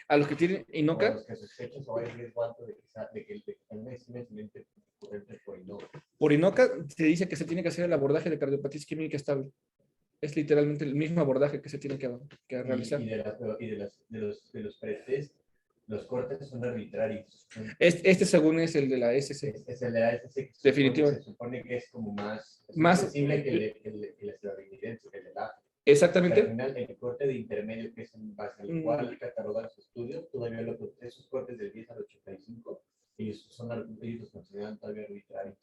A los que tienen O INOCA, los que sospechas o hay riesgo alto de que tengan ese incidente recurrente por INOCA. por INOCA se dice que se tiene que hacer el abordaje de cardiopatía isquémica estable. Es literalmente el mismo abordaje que se tiene que realizar. De los pretest, los cortes son arbitrarios. Este según es el de la SC. Es el de la SC, que Definitivo. se supone que es como más Más sensible que la estadounidense, que el de la. Pero al exactamente. final, el corte de intermedio, que es en base al cual catalogan su estudio, todavía esos cortes del 10 al 85, ellos los consideran todavía arbitrarios.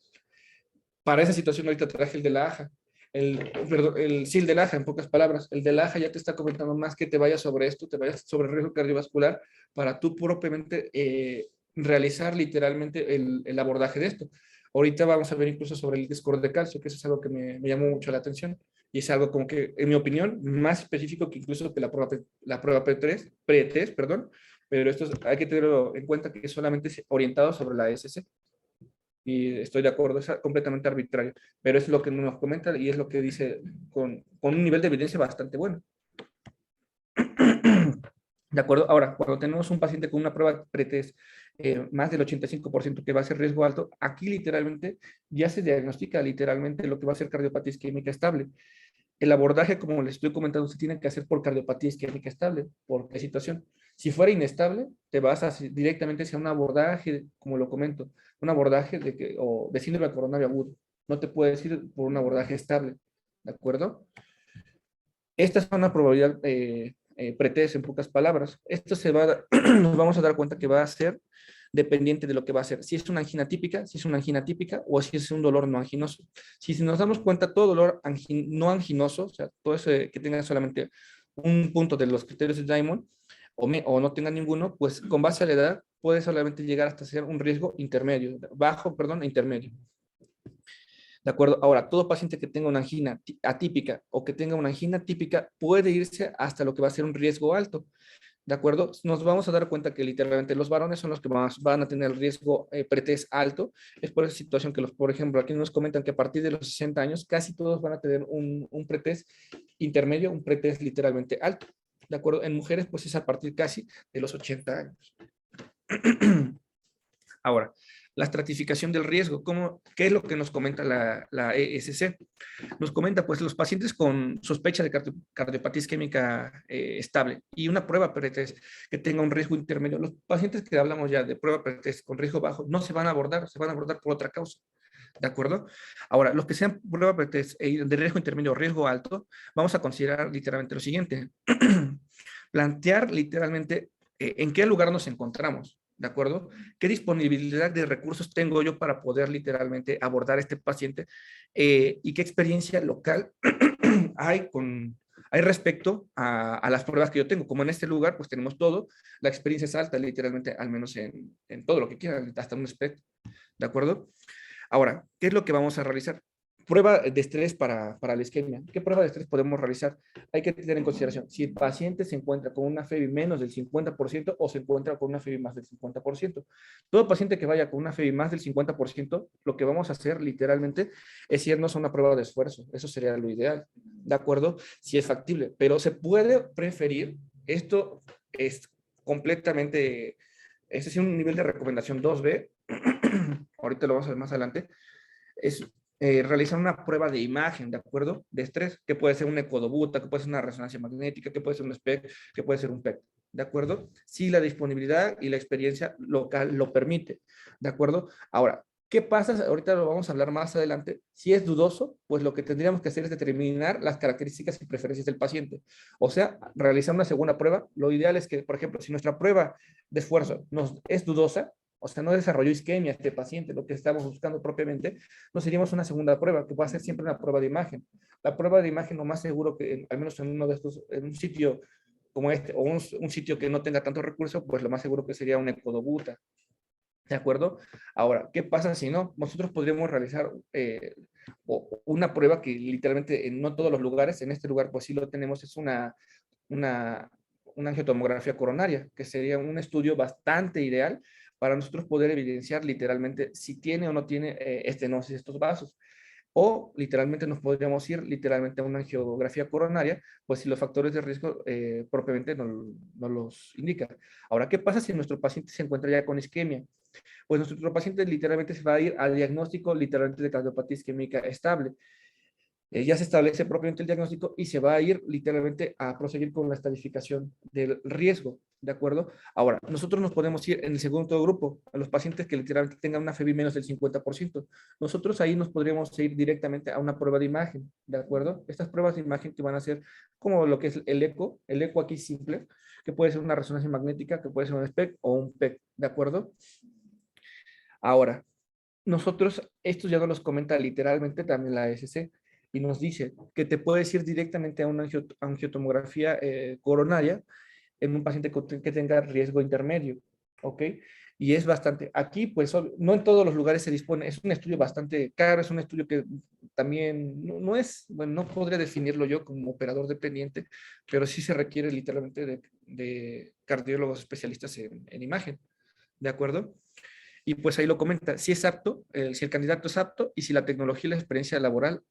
Para esa situación ahorita traje el de la AJA. Sí, el de la AJA, en pocas palabras. El de la AJA ya te está comentando más que te vayas sobre esto, te vayas sobre el riesgo cardiovascular para tú propiamente realizar literalmente el abordaje de esto. Ahorita vamos a ver incluso sobre el discor de calcio, que eso es algo que me llamó mucho la atención y es algo como que, en mi opinión, más específico que incluso que la prueba pretest, perdón, pero esto hay que tenerlo en cuenta que solamente es orientado sobre la SC. Y estoy de acuerdo, es completamente arbitrario, pero es lo que nos comenta y es lo que dice con un nivel de evidencia bastante bueno. ¿De acuerdo? Ahora, cuando tenemos un paciente con una prueba pretest más del 85% que va a ser riesgo alto, aquí literalmente ya se diagnostica literalmente lo que va a ser cardiopatía isquémica estable. El abordaje, como les estoy comentando, se tiene que hacer por cardiopatía isquémica estable. ¿Por qué situación? Si fuera inestable, te vas directamente hacia un abordaje, como lo comento, un abordaje de síndrome coronario agudo. No te puedes ir por un abordaje estable, ¿de acuerdo? Esta es una probabilidad pretest en pocas palabras. Esto nos vamos a dar cuenta que va a ser dependiente de lo que va a ser. Si es una angina típica, si es una angina típica o si es un dolor no anginoso. Si nos damos cuenta, todo dolor no anginoso, o sea, todo ese que tenga solamente un punto de los criterios de Diamond o no tenga ninguno, pues con base a la edad puede solamente llegar hasta ser un riesgo intermedio, bajo, perdón, intermedio. ¿De acuerdo? Ahora, todo paciente que tenga una angina atípica o que tenga una angina típica puede irse hasta lo que va a ser un riesgo alto. ¿de acuerdo? Nos vamos a dar cuenta que literalmente los varones son los que más van a tener riesgo pretest alto. Es por esa situación que, por ejemplo, aquí nos comentan que a partir de los 60 años casi todos van a tener un pretest intermedio, un pretest literalmente alto. ¿De acuerdo? En mujeres, pues es a partir casi de los 80 años. Ahora, la estratificación del riesgo, ¿qué es lo que nos comenta la ESC? Nos comenta, pues, los pacientes con sospecha de cardiopatía isquémica estable y una prueba pretest que tenga un riesgo intermedio. Los pacientes que hablamos ya de prueba pretest con riesgo bajo no se van a abordar, se van a abordar por otra causa. ¿De acuerdo? Ahora, los que sean prueba pretest de riesgo intermedio o riesgo alto, vamos a considerar literalmente lo siguiente. Plantear literalmente en qué lugar nos encontramos. ¿De acuerdo? ¿Qué disponibilidad de recursos tengo yo para poder literalmente abordar a este paciente? ¿Y qué experiencia local hay respecto a las pruebas que yo tengo? Como en este lugar, pues tenemos todo, la experiencia es alta, literalmente, al menos en todo lo que quieran, hasta un espectro. ¿De acuerdo? Ahora, ¿qué es lo que vamos a realizar? Prueba de estrés para la isquemia. ¿Qué prueba de estrés podemos realizar? Hay que tener en consideración si el paciente se encuentra con una FEBI menos del 50% o se encuentra con una FEBI más del 50%. Todo paciente que vaya con una FEBI más del 50%, lo que vamos a hacer literalmente es irnos a una prueba de esfuerzo. Eso sería lo ideal, ¿de acuerdo? Si es factible, pero se puede preferir, esto es completamente, este es un nivel de recomendación 2B, ahorita lo vamos a ver más adelante, es realizar una prueba de imagen, ¿de acuerdo? De estrés, que puede ser un ecodobuta, que puede ser una resonancia magnética, que puede ser un SPECT, que puede ser un PET, ¿de acuerdo? Si la disponibilidad y la experiencia local lo permite, ¿de acuerdo? Ahora, ¿qué pasa? Ahorita lo vamos a hablar más adelante. Si es dudoso, pues lo que tendríamos que hacer es determinar las características y preferencias del paciente. O sea, realizar una segunda prueba. Lo ideal es que, por ejemplo, si nuestra prueba de esfuerzo es dudosa, o sea, no desarrolló isquemia este paciente, lo que estamos buscando propiamente, nos iríamos a una segunda prueba, que va a ser siempre una prueba de imagen. La prueba de imagen, lo más seguro que, al menos en uno de estos, en un sitio como este, o un sitio que no tenga tantos recursos, pues lo más seguro que sería un ecodobuta. ¿De acuerdo? Ahora, ¿qué pasa si no? Nosotros podríamos realizar una prueba que literalmente en no todos los lugares, en este lugar pues sí lo tenemos, es una angiotomografía coronaria, que sería un estudio bastante ideal para nosotros poder evidenciar literalmente si tiene o no tiene estenosis de estos vasos. O literalmente nos podríamos ir literalmente a una angiografía coronaria, pues si los factores de riesgo propiamente no los indican. Ahora, ¿qué pasa si nuestro paciente se encuentra ya con isquemia? Pues nuestro paciente literalmente se va a ir al diagnóstico literalmente de cardiopatía isquémica estable. Ya se establece propiamente el diagnóstico y se va a ir literalmente a proseguir con la estadificación del riesgo, ¿de acuerdo? Ahora, nosotros nos podemos ir en el segundo grupo, a los pacientes que literalmente tengan una FEBI menos del 50%. Nosotros ahí nos podríamos ir directamente a una prueba de imagen, ¿de acuerdo? Estas pruebas de imagen que van a ser como lo que es el eco aquí simple, que puede ser una resonancia magnética, que puede ser un SPECT o un PET, ¿de acuerdo? Ahora, nosotros, estos ya nos los comenta literalmente también la ASC, y nos dice que te puedes ir directamente a una angiotomografía coronaria en un paciente que tenga riesgo intermedio, ¿ok? Y es bastante, aquí pues no en todos los lugares se dispone, es un estudio bastante caro, es un estudio que también no es, bueno, no podría definirlo yo como operador dependiente, pero sí se requiere literalmente de cardiólogos especialistas en imagen, ¿de acuerdo? Y pues ahí lo comenta, si es apto, si el candidato es apto y si la tecnología y la experiencia laboral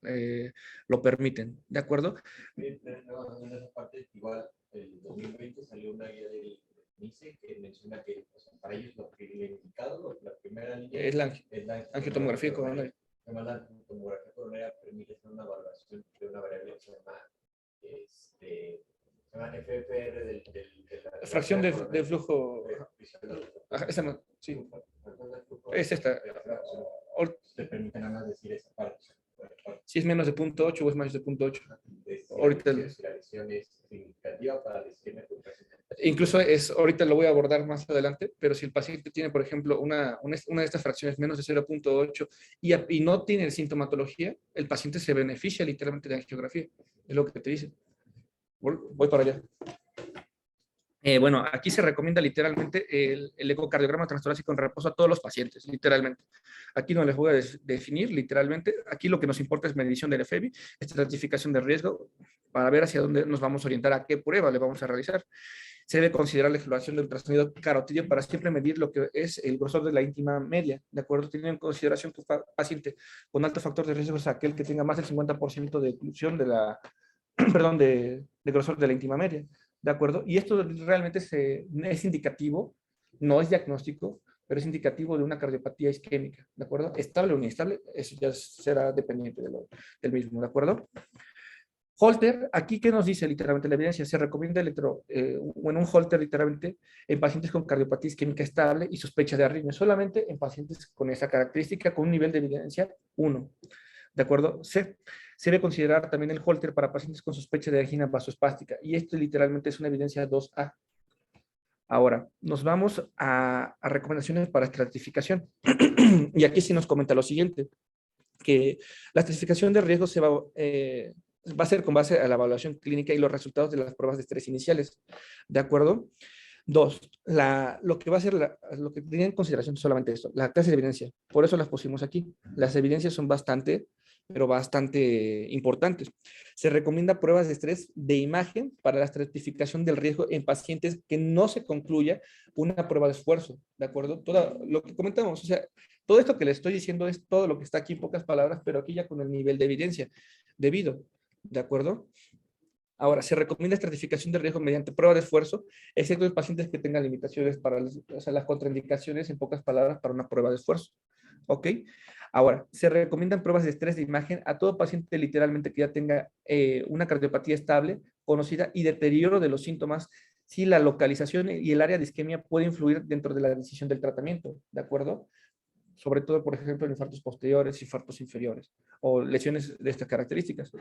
lo permiten, ¿de acuerdo? En esa parte, igual, el 2020 salió una guía del MICE que menciona que pues, para ellos lo que el indicado, la primera línea Es la es la angiotomografía coronaria. Además, la tomografía coronaria permite hacer una valoración de una variable que se llama FFR de la Fracción de flujo. Ajá, esa no, sí. Es esta. Te permite nada más decir esa parte. Si es menos de 0.8 o es más de 0.8. Ahorita Si la lesión es significativa para la isquemia. Incluso ahorita lo voy a abordar más adelante, pero si el paciente tiene, por ejemplo, una de estas fracciones menos de 0.8 y no tiene sintomatología, el paciente se beneficia literalmente de angiografía. Es lo que te dice. Voy para allá. Bueno, aquí se recomienda literalmente el ecocardiograma transtorácico en reposo a todos los pacientes, literalmente. Aquí no les voy a definir, literalmente. Aquí lo que nos importa es medición del FEBI, estratificación de riesgo, para ver hacia dónde nos vamos a orientar, a qué prueba le vamos a realizar. Se debe considerar la exploración del ultrasonido carotídeo para siempre medir lo que es el grosor de la íntima media, ¿de acuerdo? Teniendo en consideración que un paciente con alto factor de riesgo es aquel que tenga más del 50% de oclusión de la, perdón, de grosor de la íntima media, ¿de acuerdo? Y esto realmente es indicativo, no es diagnóstico, pero es indicativo de una cardiopatía isquémica, ¿de acuerdo? Estable o inestable, eso ya será dependiente del mismo, ¿de acuerdo? Holter, aquí, ¿qué nos dice literalmente la evidencia? Se recomienda un Holter literalmente en pacientes con cardiopatía isquémica estable y sospecha de arritmia, solamente en pacientes con esa característica, con un nivel de evidencia 1. ¿De acuerdo? Se debe considerar también el Holter para pacientes con sospecha de angina vasoespástica, y esto literalmente es una evidencia 2A. Ahora, nos vamos a recomendaciones para estratificación. Y aquí sí nos comenta lo siguiente, que la estratificación de riesgo va a ser con base a la evaluación clínica y los resultados de las pruebas de estrés iniciales. ¿De acuerdo? Dos, lo que va a ser, lo que tenía en consideración solamente esto, la clase de evidencia. Por eso las pusimos aquí. Las evidencias son bastante, pero bastante importantes. Se recomienda pruebas de estrés de imagen para la estratificación del riesgo en pacientes que no se concluya una prueba de esfuerzo, ¿de acuerdo? Todo lo que comentamos, o sea, todo esto que le estoy diciendo es todo lo que está aquí en pocas palabras, pero aquí ya con el nivel de evidencia debido, ¿de acuerdo? Ahora, se recomienda estratificación de riesgo mediante prueba de esfuerzo, excepto en pacientes que tengan limitaciones o sea, las contraindicaciones, en pocas palabras, para una prueba de esfuerzo. ¿Ok? Ahora, se recomiendan pruebas de estrés de imagen a todo paciente literalmente que ya tenga una cardiopatía estable, conocida y deterioro de los síntomas, si la localización y el área de isquemia puede influir dentro de la decisión del tratamiento, ¿de acuerdo? Sobre todo, por ejemplo, en infartos posteriores, infartos inferiores o lesiones de estas características.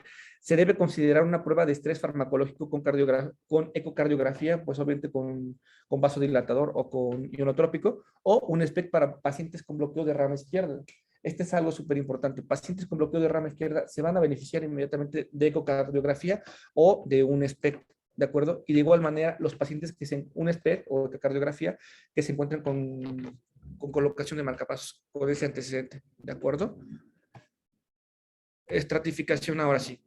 Se debe considerar una prueba de estrés farmacológico con ecocardiografía, pues obviamente con vasodilatador o con ionotrópico, o un SPECT para pacientes con bloqueo de rama izquierda. Este es algo súper importante. Pacientes con bloqueo de rama izquierda se van a beneficiar inmediatamente de ecocardiografía o de un SPECT, ¿de acuerdo? Y de igual manera, los pacientes un SPECT o ecocardiografía que se encuentran con colocación de marcapasos, con ese antecedente, ¿de acuerdo? Estratificación ahora sí.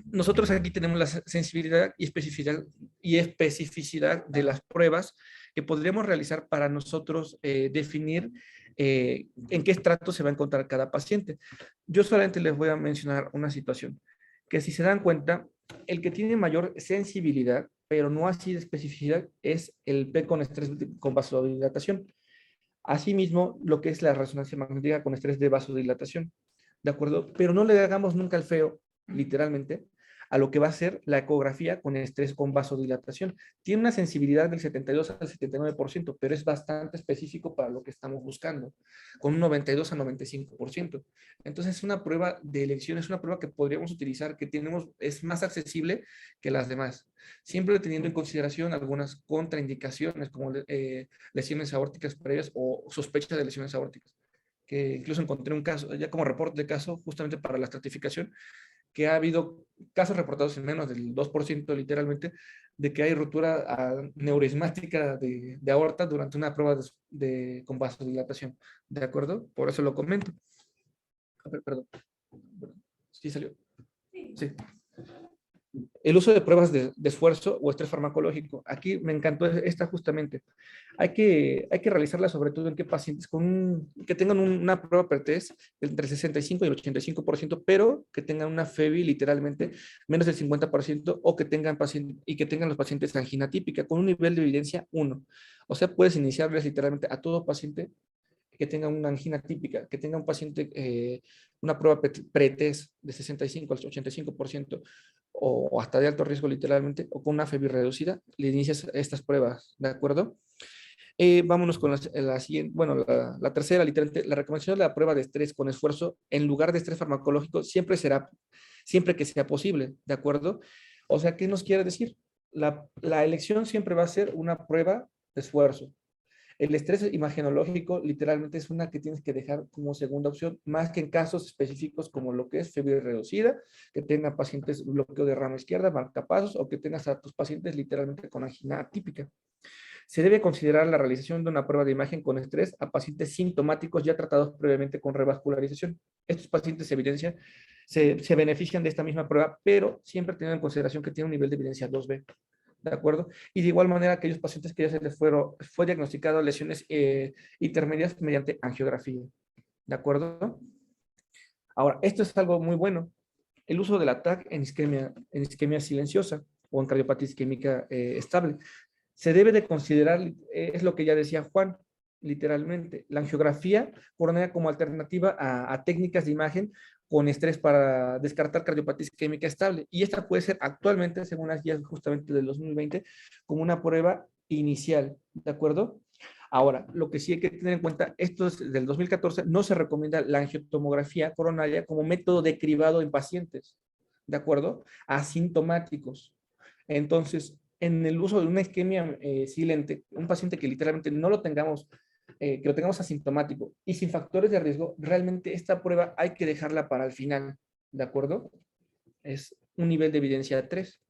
Nosotros aquí tenemos la sensibilidad y especificidad de las pruebas que podríamos realizar para nosotros definir en qué estrato se va a encontrar cada paciente. Yo solamente les voy a mencionar una situación, que si se dan cuenta, el que tiene mayor sensibilidad, pero no así de especificidad, es el P con estrés con vasodilatación. Asimismo, lo que es la resonancia magnética con estrés de vasodilatación, ¿de acuerdo? Pero no le hagamos nunca el feo, literalmente, a lo que va a ser la ecografía con estrés con vasodilatación. Tiene una sensibilidad del 72 al 79%, pero es bastante específico para lo que estamos buscando, con un 92 a 95%. Entonces, es una prueba de elección, es una prueba que podríamos utilizar, es más accesible que las demás, siempre teniendo en consideración algunas contraindicaciones, como lesiones aórticas previas o sospecha de lesiones aórticas, que incluso encontré un caso, ya como reporte de caso, justamente para la estratificación, que ha habido casos reportados en menos del 2% literalmente, de que hay ruptura neurismática de aorta durante una prueba con vasodilatación, ¿de acuerdo? Por eso lo comento. A ver, perdón. ¿Sí salió? Sí. El uso de pruebas de esfuerzo o estrés farmacológico. Aquí me encantó esta justamente. Hay que realizarla sobre todo en qué pacientes que tengan una prueba pretest entre el 65 y el 85%, pero que tengan una FEBI literalmente menos del 50% o que tengan los pacientes angina típica con un nivel de evidencia 1. O sea, puedes iniciarles literalmente a todo paciente que tenga una angina típica, que tenga un paciente, una prueba pretest de 65 al 85%, o hasta de alto riesgo literalmente, o con una FEBI reducida, le inicias estas pruebas, ¿de acuerdo? Vámonos con la siguiente, bueno, la tercera, literalmente, la recomendación de la prueba de estrés con esfuerzo en lugar de estrés farmacológico siempre que sea posible, ¿de acuerdo? O sea, ¿qué nos quiere decir? La elección siempre va a ser una prueba de esfuerzo. El estrés imagenológico literalmente es una que tienes que dejar como segunda opción, más que en casos específicos como lo que es fiebre reducida, que tengan pacientes bloqueo de rama izquierda, marcapasos, o que tengas a tus pacientes literalmente con angina atípica. Se debe considerar la realización de una prueba de imagen con estrés a pacientes sintomáticos ya tratados previamente con revascularización. Estos pacientes se benefician de esta misma prueba, pero siempre teniendo en consideración que tiene un nivel de evidencia 2B. ¿de acuerdo? Y de igual manera aquellos pacientes que ya se les fue diagnosticado lesiones intermedias mediante angiografía, ¿de acuerdo? Ahora, esto es algo muy bueno. El uso del ATAC en isquemia silenciosa o en cardiopatía isquémica estable. Se debe de considerar, es lo que ya decía Juan, literalmente, la angiografía coronaria como alternativa a técnicas de imagen con estrés para descartar cardiopatía isquémica estable. Y esta puede ser actualmente, según las guías justamente del 2020, como una prueba inicial, ¿de acuerdo? Ahora, lo que sí hay que tener en cuenta, esto es del 2014, no se recomienda la angiotomografía coronaria como método de cribado en pacientes, ¿de acuerdo? Asintomáticos. Entonces, en el uso de una isquemia silente, un paciente que literalmente no lo tengamos, que lo tengamos asintomático y sin factores de riesgo, realmente esta prueba hay que dejarla para el final, ¿de acuerdo? Es un nivel de evidencia 3.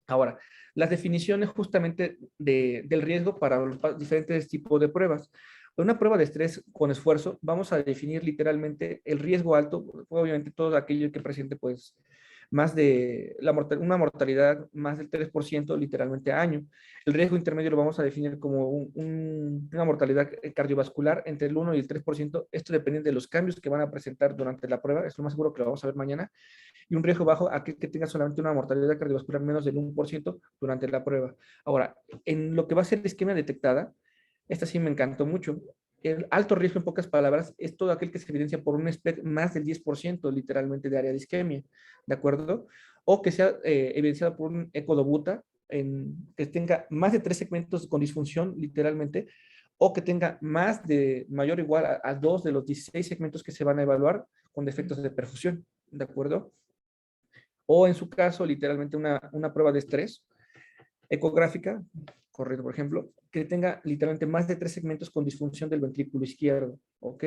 Ahora, las definiciones justamente del riesgo para los diferentes tipos de pruebas. Una prueba de estrés con esfuerzo, vamos a definir literalmente el riesgo alto, obviamente todo aquello que presente pues más de una mortalidad más del 3% literalmente a año. El riesgo intermedio lo vamos a definir como una mortalidad cardiovascular entre el 1 y el 3%. Esto depende de los cambios que van a presentar durante la prueba, es lo más seguro que lo vamos a ver mañana. Y un riesgo bajo aquel que tenga solamente una mortalidad cardiovascular menos del 1% durante la prueba. Ahora, en lo que va a ser la isquemia detectada, esta sí me encantó mucho. El alto riesgo, en pocas palabras, es todo aquel que se evidencia por un SPECT más del 10% literalmente de área de isquemia, ¿de acuerdo? O que sea evidenciado por un ecodobuta que tenga más de 3 segmentos con disfunción, literalmente, o que tenga mayor o igual a 2 de los 16 segmentos que se van a evaluar con defectos de perfusión, ¿de acuerdo? O en su caso, literalmente una prueba de estrés ecográfica, correcto, por ejemplo, que tenga literalmente más de 3 segmentos con disfunción del ventrículo izquierdo, ¿ok?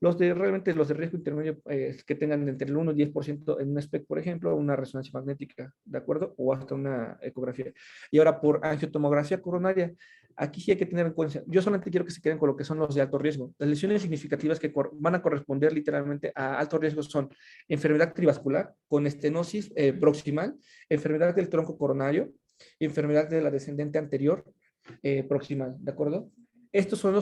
Realmente los de riesgo intermedio que tengan entre el 1 y 10% en un SPECT, por ejemplo, una resonancia magnética, ¿de acuerdo? O hasta una ecografía. Y ahora por angiotomografía coronaria, aquí sí hay que tener en cuenta, yo solamente quiero que se queden con lo que son los de alto riesgo. Las lesiones significativas que van a corresponder literalmente a alto riesgo son enfermedad trivascular con estenosis proximal, enfermedad del tronco coronario, enfermedad de la descendente anterior proximal, ¿de acuerdo? Estos son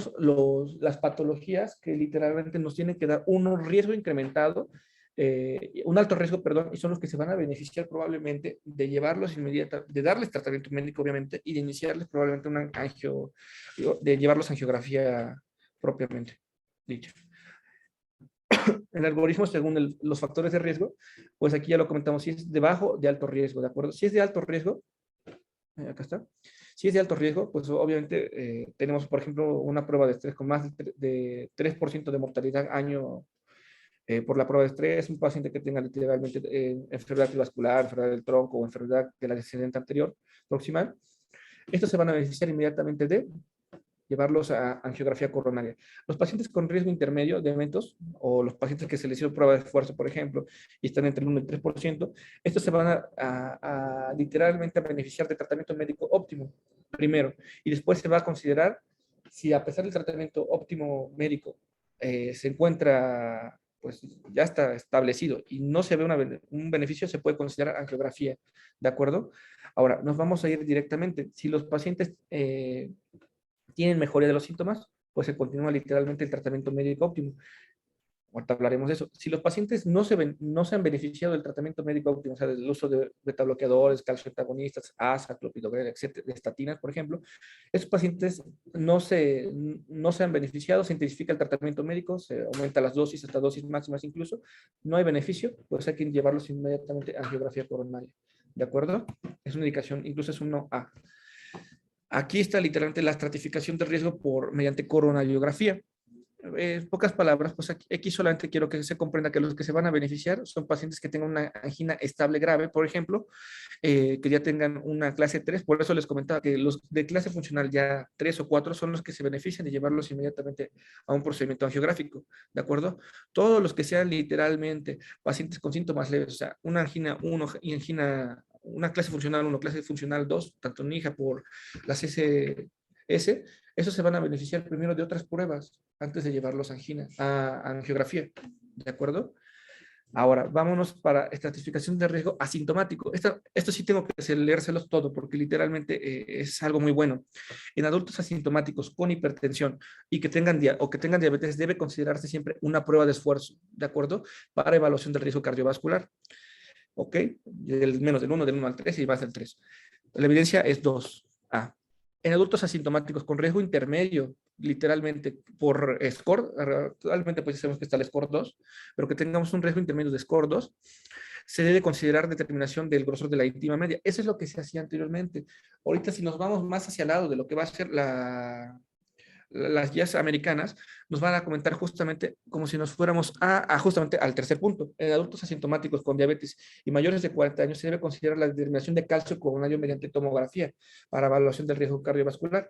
las patologías que literalmente nos tienen que dar un riesgo incrementado, un alto riesgo, perdón, y son los que se van a beneficiar probablemente de llevarlos inmediatamente, de darles tratamiento médico, obviamente, y de iniciarles probablemente de llevarlos a angiografía propiamente dicho. El algoritmo según los factores de riesgo, pues aquí ya lo comentamos, si es de bajo, de alto riesgo, ¿de acuerdo? Si es de alto riesgo, acá está. Si es de alto riesgo, pues obviamente tenemos, por ejemplo, una prueba de estrés con más de 3% de mortalidad año por la prueba de estrés, un paciente que tenga literalmente enfermedad vascular, enfermedad del tronco o enfermedad de la descendente anterior proximal. Estos se van a beneficiar inmediatamente de llevarlos a angiografía coronaria. Los pacientes con riesgo intermedio de eventos, o los pacientes que se les hizo prueba de esfuerzo, por ejemplo, y están entre el 1 y el 3%, estos se van a literalmente a beneficiar de tratamiento médico óptimo, primero, y después se va a considerar si a pesar del tratamiento óptimo médico se encuentra, pues ya está establecido y no se ve un beneficio, se puede considerar angiografía, ¿de acuerdo? Ahora, nos vamos a ir directamente. Si los pacientes tienen mejoría de los síntomas, pues se continúa literalmente el tratamiento médico óptimo. Ahorita hablaremos de eso. Si los pacientes no se han beneficiado del tratamiento médico óptimo, o sea, del uso de betabloqueadores, calcioantagonistas, ASA, clopidogrel, etcétera, de estatinas, por ejemplo, esos pacientes no se han beneficiado, se intensifica el tratamiento médico, se aumenta las dosis hasta dosis máximas incluso, no hay beneficio, pues hay que llevarlos inmediatamente a angiografía coronaria. ¿De acuerdo? Es una indicación, incluso es un no A. Aquí está literalmente la estratificación de riesgo mediante coronariografía. Pocas palabras, pues aquí solamente quiero que se comprenda que los que se van a beneficiar son pacientes que tengan una angina estable grave, por ejemplo, que ya tengan una clase 3, por eso les comentaba que los de clase funcional ya 3 o 4 son los que se benefician de llevarlos inmediatamente a un procedimiento angiográfico, ¿de acuerdo? Todos los que sean literalmente pacientes con síntomas leves, o sea, una angina 1 y angina, una clase funcional 1, clase funcional 2, tanto NIJA por las SS, esos se van a beneficiar primero de otras pruebas antes de llevarlos a angiografía, ¿de acuerdo? Ahora, vámonos para estratificación de riesgo asintomático. Esto sí tengo que leérselos todo porque literalmente es algo muy bueno. En adultos asintomáticos con hipertensión y que tengan diabetes debe considerarse siempre una prueba de esfuerzo, ¿de acuerdo? Para evaluación del riesgo cardiovascular. ¿Ok? Menos del 1 al 3 y más del 3. La evidencia es 2A. En adultos asintomáticos con riesgo intermedio, literalmente por score, realmente pues sabemos que está el score 2, pero que tengamos un riesgo intermedio de score 2, se debe considerar determinación del grosor de la íntima media. Eso es lo que se hacía anteriormente. Ahorita si nos vamos más hacia el lado de lo que va a ser las guías americanas, nos van a comentar justamente como si nos fuéramos justamente al tercer punto. En adultos asintomáticos con diabetes y mayores de 40 años se debe considerar la determinación de calcio coronario mediante tomografía para evaluación del riesgo cardiovascular.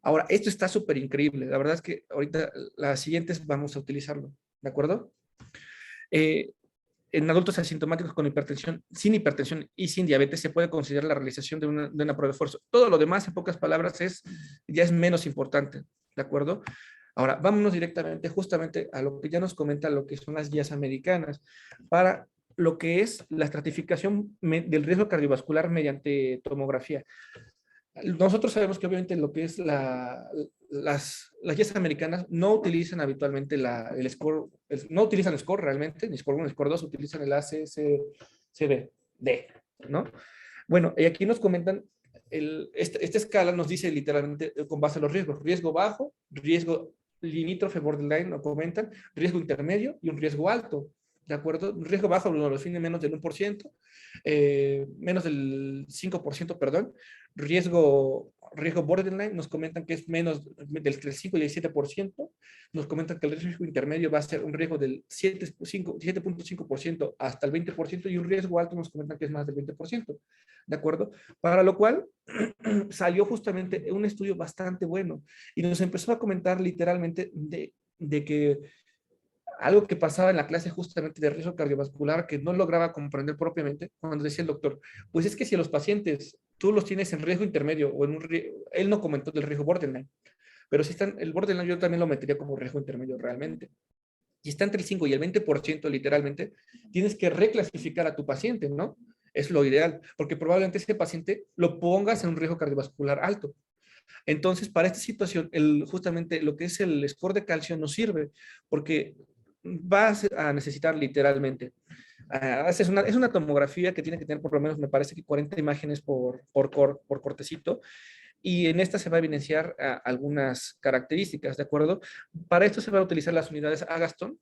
Ahora, esto está súper increíble. La verdad es que ahorita las siguientes vamos a utilizarlo. ¿De acuerdo? En adultos asintomáticos con hipertensión, sin hipertensión y sin diabetes, se puede considerar la realización de una prueba de esfuerzo. Todo lo demás, en pocas palabras, ya es menos importante, ¿de acuerdo? Ahora, vámonos directamente justamente a lo que ya nos comenta lo que son las guías americanas para lo que es la estratificación del riesgo cardiovascular mediante tomografía. Nosotros sabemos que obviamente lo que es las guías americanas no utilizan habitualmente el score, no utilizan el score realmente, ni score 1 ni score 2, utilizan el ACCD, ¿no? Bueno, y aquí nos comentan, esta escala nos dice literalmente con base a los riesgos, riesgo bajo, riesgo limítrofe, borderline, nos comentan, riesgo intermedio y un riesgo alto, ¿de acuerdo? Un riesgo bajo nos define menos del 1%, menos del 5%, perdón. Riesgo borderline nos comentan que es menos del 5 y el 7%. Nos comentan que el riesgo intermedio va a ser un riesgo del 7.5% hasta el 20% y un riesgo alto nos comentan que es más del 20%. ¿De acuerdo? Para lo cual salió justamente un estudio bastante bueno y nos empezó a comentar literalmente de que algo que pasaba en la clase justamente de riesgo cardiovascular que no lograba comprender propiamente cuando decía el doctor, pues es que si a los pacientes tú los tienes en riesgo intermedio o él no comentó del riesgo borderline, pero si están, el borderline yo también lo metería como riesgo intermedio realmente. Si está entre el 5 y el 20% literalmente, tienes que reclasificar a tu paciente, ¿no? Es lo ideal, porque probablemente ese paciente lo pongas en un riesgo cardiovascular alto. Entonces, para esta situación, justamente lo que es el score de calcio nos sirve, porque vas a necesitar literalmente. Es una tomografía que tiene que tener por lo menos, me parece que 40 imágenes por cortecito, y en esta se va a evidenciar algunas características, ¿de acuerdo? Para esto se van a utilizar las unidades Agatston,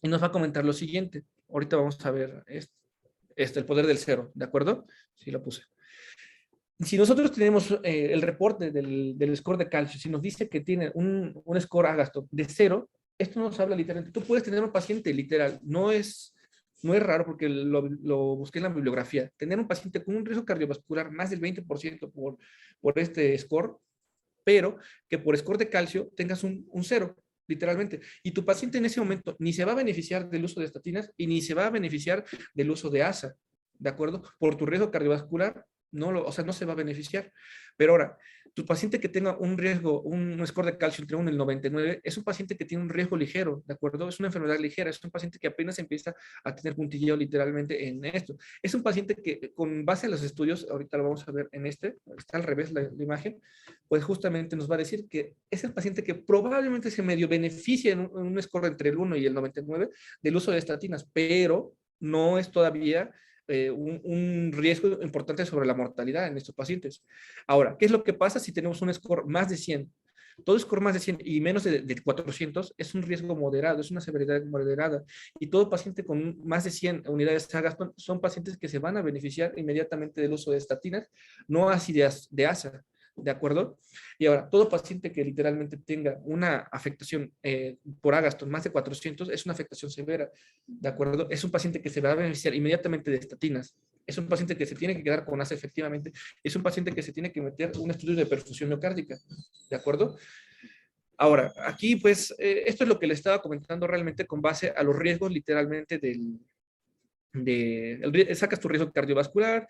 y nos va a comentar lo siguiente. Ahorita vamos a ver el poder del cero, ¿de acuerdo? Sí, lo puse. Si nosotros tenemos el reporte del score de calcio, si nos dice que tiene un score Agatston de 0, esto nos habla literalmente. Tú puedes tener un paciente literal, no es raro porque lo busqué en la bibliografía. Tener un paciente con un riesgo cardiovascular más del 20% por este score, pero que por score de calcio tengas un 0, literalmente. Y tu paciente en ese momento ni se va a beneficiar del uso de estatinas y ni se va a beneficiar del uso de ASA, ¿de acuerdo? Por tu riesgo cardiovascular o sea, no se va a beneficiar. Pero ahora, tu paciente que tenga un riesgo, un score de calcio entre 1 y el 99, es un paciente que tiene un riesgo ligero, ¿de acuerdo? Es una enfermedad ligera, es un paciente que apenas empieza a tener puntilleo literalmente en esto. Es un paciente que con base a los estudios, ahorita lo vamos a ver en está al revés la imagen, pues justamente nos va a decir que es el paciente que probablemente se medio beneficia en un score entre el 1 y el 99 del uso de estatinas, pero no es todavía un riesgo importante sobre la mortalidad en estos pacientes. Ahora, ¿qué es lo que pasa si tenemos un score más de 100? Todo score más de 100 y menos de 400 es un riesgo moderado, es una severidad moderada. Y todo paciente con más de 100 unidades Agatston son pacientes que se van a beneficiar inmediatamente del uso de estatinas, no así de ASA. ¿De acuerdo? Y ahora, todo paciente que literalmente tenga una afectación por Agatston más de 400 es una afectación severa, ¿de acuerdo? Es un paciente que se va a beneficiar inmediatamente de estatinas, es un paciente que se tiene que quedar con ASA efectivamente, es un paciente que se tiene que meter un estudio de perfusión miocárdica, ¿de acuerdo? Ahora, aquí pues, esto es lo que le estaba comentando realmente con base a los riesgos literalmente sacas tu riesgo cardiovascular,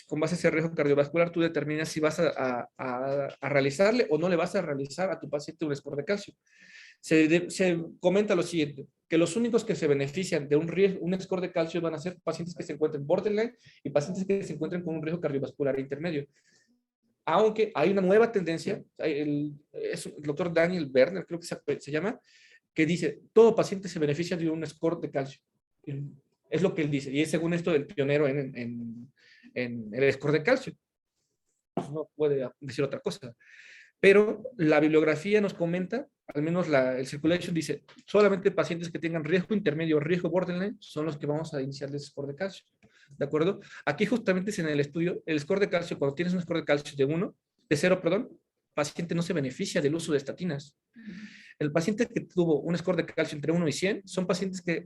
con base a ese riesgo cardiovascular tú determinas si vas a realizarle o no le vas a realizar a tu paciente un score de calcio. se comenta lo siguiente, que los únicos que se benefician de un riesgo, un score de calcio van a ser pacientes que se encuentren borderline y pacientes que se encuentren con un riesgo cardiovascular intermedio. Aunque hay una nueva tendencia, es el doctor Daniel Werner, creo que se llama, que dice, todo paciente se beneficia de un score de calcio. Es lo que él dice, y es según esto el pionero en el score de calcio. No puede decir otra cosa. Pero la bibliografía nos comenta, al menos el Circulation dice, solamente pacientes que tengan riesgo intermedio o riesgo borderline son los que vamos a iniciar el score de calcio. ¿De acuerdo? Aquí justamente es en el estudio, el score de calcio, cuando tienes un score de calcio de 0, paciente no se beneficia del uso de estatinas. El paciente que tuvo un score de calcio entre 1 y 100 son pacientes que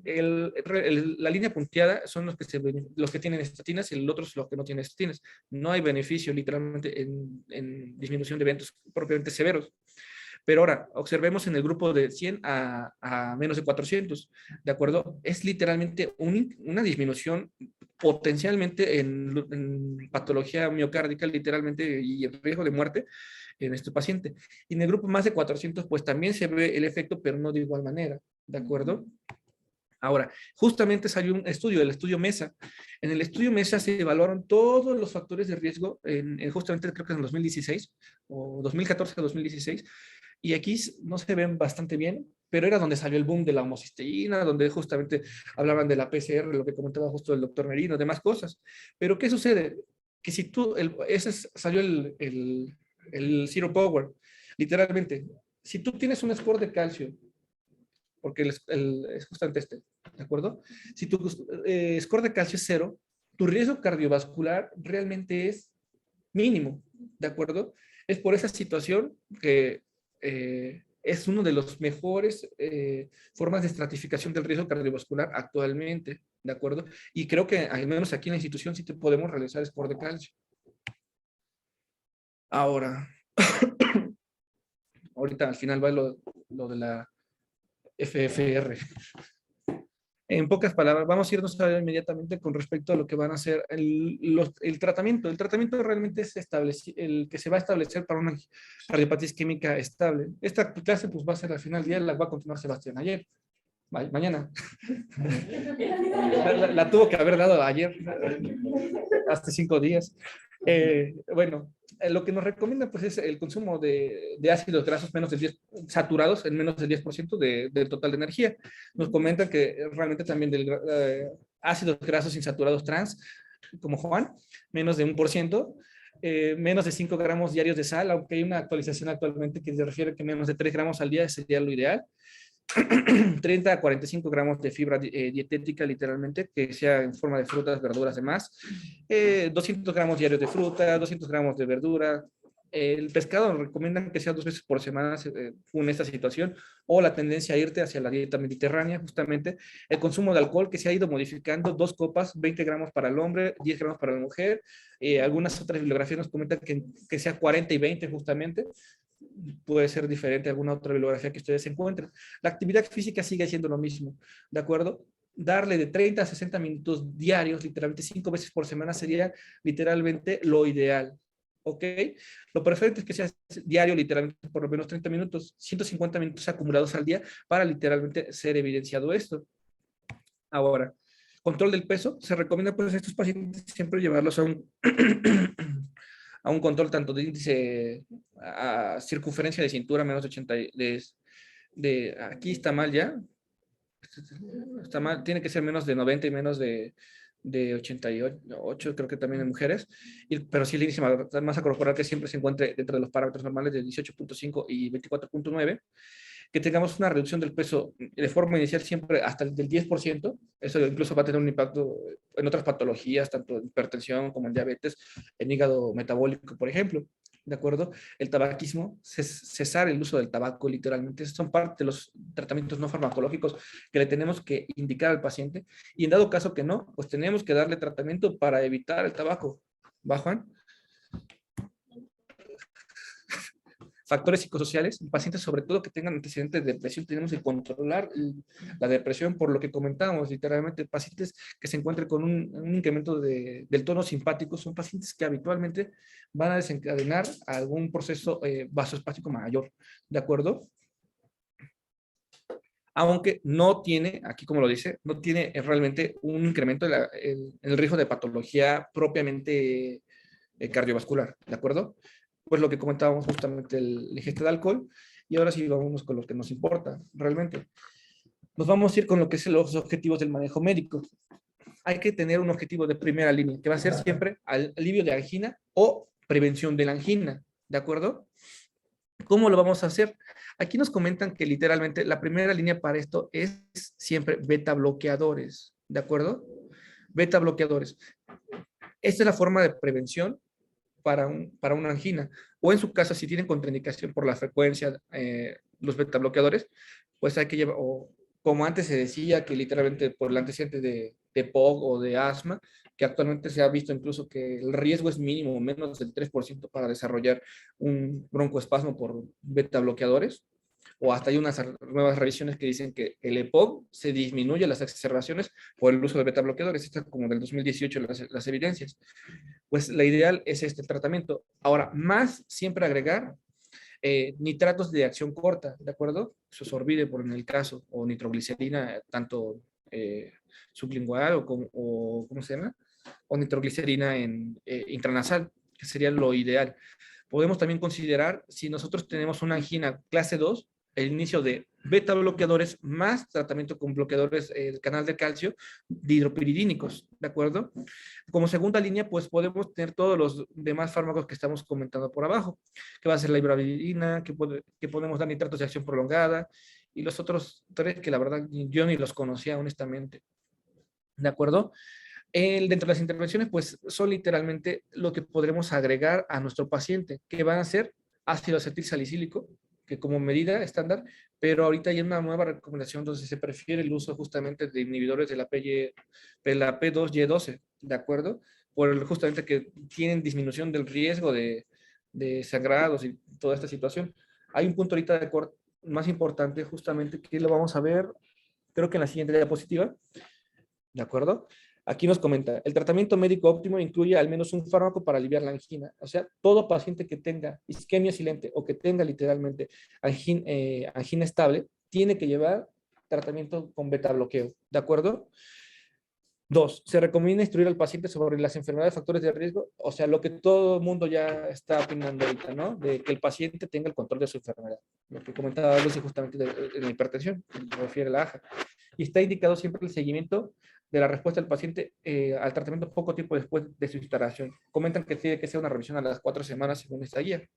la línea punteada son los que tienen estatinas y el otro es los que no tienen estatinas. No hay beneficio literalmente en disminución de eventos propiamente severos. Pero ahora, observemos en el grupo de 100 a menos de 400, ¿de acuerdo? Es literalmente una disminución potencialmente en patología miocárdica, literalmente, y el riesgo de muerte en este paciente. Y en el grupo más de 400, pues también se ve el efecto, pero no de igual manera, ¿de acuerdo? Ahora, justamente salió un estudio, el estudio MESA. En el estudio MESA se evaluaron todos los factores de riesgo, justamente creo que en el 2016, o 2014-2016, y aquí no se ven bastante bien, pero era donde salió el boom de la homocisteína, donde justamente hablaban de la PCR, lo que comentaba justo el doctor Merino, demás cosas. Pero ¿qué sucede? Que si tú, salió el Zero Power, literalmente, si tú tienes un score de calcio, porque es justamente ¿de acuerdo? Si tu score de calcio es 0, tu riesgo cardiovascular realmente es mínimo, ¿de acuerdo? Es por esa situación que es uno de los mejores formas de estratificación del riesgo cardiovascular actualmente, ¿de acuerdo? Y creo que al menos aquí en la institución sí te podemos realizar score de calcio. Ahora, ahorita al final va lo de la FFR. En pocas palabras, vamos a irnos inmediatamente con respecto a lo que van a ser el tratamiento. El tratamiento realmente es el que se va a establecer para una cardiopatía isquémica estable. Esta clase pues va a ser al final del día, la va a continuar Sebastián mañana. La tuvo que haber dado ayer, hasta 5 días. Bueno, lo que nos recomienda pues es el consumo de ácidos grasos menos del 10, saturados en menos del 10% del total de energía. Nos comentan que realmente también ácidos grasos insaturados trans, como Juan, menos de 1%, menos de 5 gramos diarios de sal, aunque hay una actualización actualmente que se refiere que menos de 3 gramos al día sería lo ideal. 30 a 45 gramos de fibra dietética, literalmente, que sea en forma de frutas, verduras, demás. 200 gramos diarios de fruta, 200 gramos de verdura. El pescado recomiendan que sea 2 veces por semana en esta situación, o la tendencia a irte hacia la dieta mediterránea, justamente. El consumo de alcohol que se ha ido modificando, 2 copas, 20 gramos para el hombre, 10 gramos para la mujer. Algunas otras bibliografías nos comentan que sea 40 y 20 justamente. Puede ser diferente a alguna otra bibliografía que ustedes encuentren. La actividad física sigue siendo lo mismo, ¿de acuerdo? Darle de 30 a 60 minutos diarios, literalmente 5 veces por semana, sería literalmente lo ideal, ¿ok? Lo perfecto es que sea diario, literalmente por lo menos 30 minutos, 150 minutos acumulados al día para literalmente ser evidenciado esto. Ahora, control del peso, se recomienda pues a estos pacientes siempre llevarlos a un control tanto de índice a circunferencia de cintura menos de 80, aquí está mal ya, está mal, tiene que ser menos de 90 y menos de 88, creo que también en mujeres, pero sí el índice de masa corporal que siempre se encuentre dentro de los parámetros normales de 18.5 y 24.9, que tengamos una reducción del peso de forma inicial siempre hasta el del 10%, eso incluso va a tener un impacto en otras patologías, tanto en hipertensión como en diabetes, en hígado metabólico, por ejemplo, ¿de acuerdo? El tabaquismo, cesar el uso del tabaco, literalmente, son parte de los tratamientos no farmacológicos que le tenemos que indicar al paciente, y en dado caso que no, pues tenemos que darle tratamiento para evitar el tabaco. ¿Va, Juan? Factores psicosociales, pacientes sobre todo que tengan antecedentes de depresión, tenemos que controlar la depresión por lo que comentábamos, literalmente pacientes que se encuentren con un incremento del tono simpático, son pacientes que habitualmente van a desencadenar algún proceso vasoespástico mayor, ¿de acuerdo? aunque no tiene, aquí como lo dice, no tiene realmente un incremento en el riesgo de patología propiamente cardiovascular, ¿de acuerdo? Pues lo que comentábamos justamente, la ingesta de alcohol, y ahora sí vamos con lo que nos importa realmente. Nos vamos a ir con lo que es los objetivos del manejo médico. Hay que tener un objetivo de primera línea, que va a ser siempre alivio de angina o prevención de la angina, ¿de acuerdo? ¿Cómo lo vamos a hacer? Aquí nos comentan que literalmente la primera línea para esto es siempre beta bloqueadores, ¿de acuerdo? Beta bloqueadores. Esta es la forma de prevención para una angina. O en su caso, si tienen contraindicación por la frecuencia, los beta bloqueadores, pues hay que llevar, o como antes se decía, que literalmente por el antecedente de POC o de asma, que actualmente se ha visto incluso que el riesgo es mínimo, menos del 3% para desarrollar un broncoespasmo por beta bloqueadores, o hasta hay unas nuevas revisiones que dicen que el EPOC se disminuye las exacerbaciones por el uso de beta bloqueadores. Estas como del 2018 las evidencias. Pues la ideal es este tratamiento. Ahora, más siempre agregar nitratos de acción corta, ¿de acuerdo? Sorbide por en el caso, o nitroglicerina, tanto sublingual o ¿cómo se llama? O nitroglicerina intranasal, que sería lo ideal. Podemos también considerar, si nosotros tenemos una angina clase 2, el inicio de beta bloqueadores más tratamiento con bloqueadores del canal de calcio dihidropiridínicos, ¿de acuerdo? Como segunda línea, pues podemos tener todos los demás fármacos que estamos comentando por abajo, que va a ser la ibravidina, que podemos dar nitratos de acción prolongada, y los otros tres que la verdad yo ni los conocía honestamente, ¿de acuerdo? Dentro de las intervenciones, pues son literalmente lo que podremos agregar a nuestro paciente, que van a ser ácido acetil salicílico, que como medida estándar, pero ahorita hay una nueva recomendación donde se prefiere el uso justamente de inhibidores de la P2Y12, ¿de acuerdo? Justamente que tienen disminución del riesgo de sangrados y toda esta situación. Hay un punto ahorita más importante justamente que lo vamos a ver, creo que en la siguiente diapositiva, ¿de acuerdo? Aquí nos comenta, el tratamiento médico óptimo incluye al menos un fármaco para aliviar la angina. O sea, todo paciente que tenga isquemia silente o que tenga literalmente angina estable, tiene que llevar tratamiento con beta bloqueo. ¿De acuerdo? 2, se recomienda instruir al paciente sobre las enfermedades, factores de riesgo, o sea, lo que todo el mundo ya está opinando ahorita, ¿no? De que el paciente tenga el control de su enfermedad. Lo que comentaba Lucy justamente de la hipertensión, se refiere a la AJA. Y está indicado siempre el seguimiento de la respuesta del paciente al tratamiento poco tiempo después de su instalación. Comentan que tiene que ser una revisión a las 4 semanas según esta guía.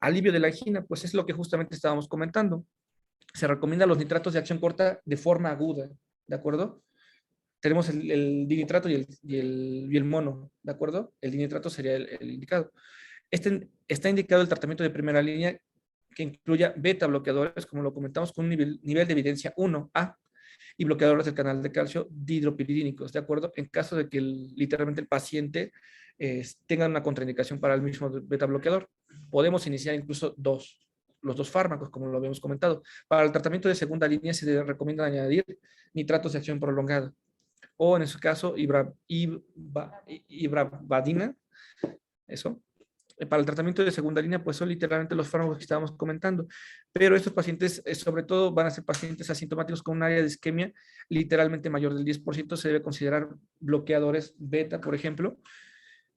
Alivio de la angina, pues es lo que justamente estábamos comentando. Se recomienda los nitratos de acción corta de forma aguda, ¿de acuerdo? Tenemos el dinitrato y el mono, ¿de acuerdo? El dinitrato sería el indicado. Está indicado el tratamiento de primera línea que incluya beta bloqueadores, como lo comentamos, con un nivel de evidencia 1A, y bloqueadores del canal de calcio dihidropiridínicos, ¿de acuerdo? En caso de que literalmente el paciente tenga una contraindicación para el mismo beta bloqueador, podemos iniciar incluso los dos fármacos, como lo habíamos comentado. Para el tratamiento de segunda línea se recomienda añadir nitratos de acción prolongada, o en su caso, ibravadina, eso. Para el tratamiento de segunda línea, pues son literalmente los fármacos que estábamos comentando. Pero estos pacientes, sobre todo, van a ser pacientes asintomáticos con un área de isquemia literalmente mayor del 10%. Se debe considerar bloqueadores beta, por ejemplo.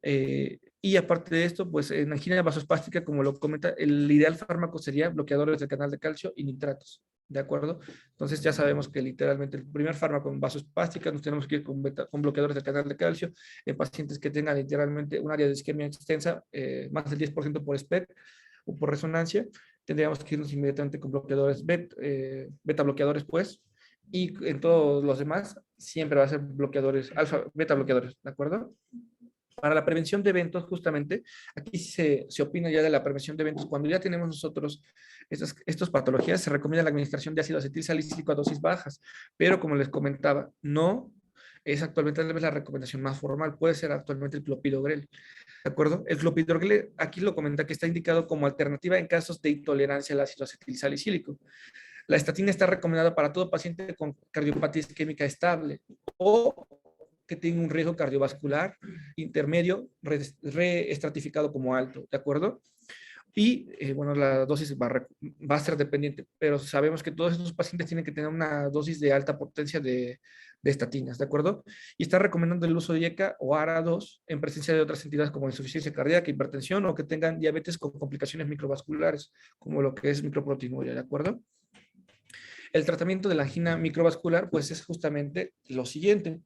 Y aparte de esto, pues en angina vasospástica, como lo comenta, el ideal fármaco sería bloqueadores del canal de calcio y nitratos, ¿de acuerdo? Entonces ya sabemos que literalmente el primer fármaco en vasospástica nos tenemos que ir con bloqueadores del canal de calcio en pacientes que tengan literalmente un área de isquemia extensa, más del 10% por SPECT o por resonancia, tendríamos que irnos inmediatamente con bloqueadores beta bloqueadores, pues, y en todos los demás siempre va a ser bloqueadores, beta bloqueadores, ¿de acuerdo? Para la prevención de eventos, justamente, aquí se opina ya de la prevención de eventos. Cuando ya tenemos nosotros estas patologías, se recomienda la administración de ácido acetil salicílico a dosis bajas, pero como les comentaba, no es actualmente tal vez la recomendación más formal, puede ser actualmente el clopidogrel, ¿de acuerdo? El clopidogrel, aquí lo comenta que está indicado como alternativa en casos de intolerancia al ácido acetil salicílico. La estatina está recomendada para todo paciente con cardiopatía isquémica estable o que tenga un riesgo cardiovascular intermedio reestratificado como alto, ¿de acuerdo? Y bueno, la dosis va a ser dependiente, pero sabemos que todos estos pacientes tienen que tener una dosis de alta potencia de estatinas, ¿de acuerdo? Y está recomendando el uso de IECA o ARA2 en presencia de otras entidades como insuficiencia cardíaca, hipertensión o que tengan diabetes con complicaciones microvasculares, como lo que es microproteinuria, ¿de acuerdo? El tratamiento de la angina microvascular, pues es justamente lo siguiente.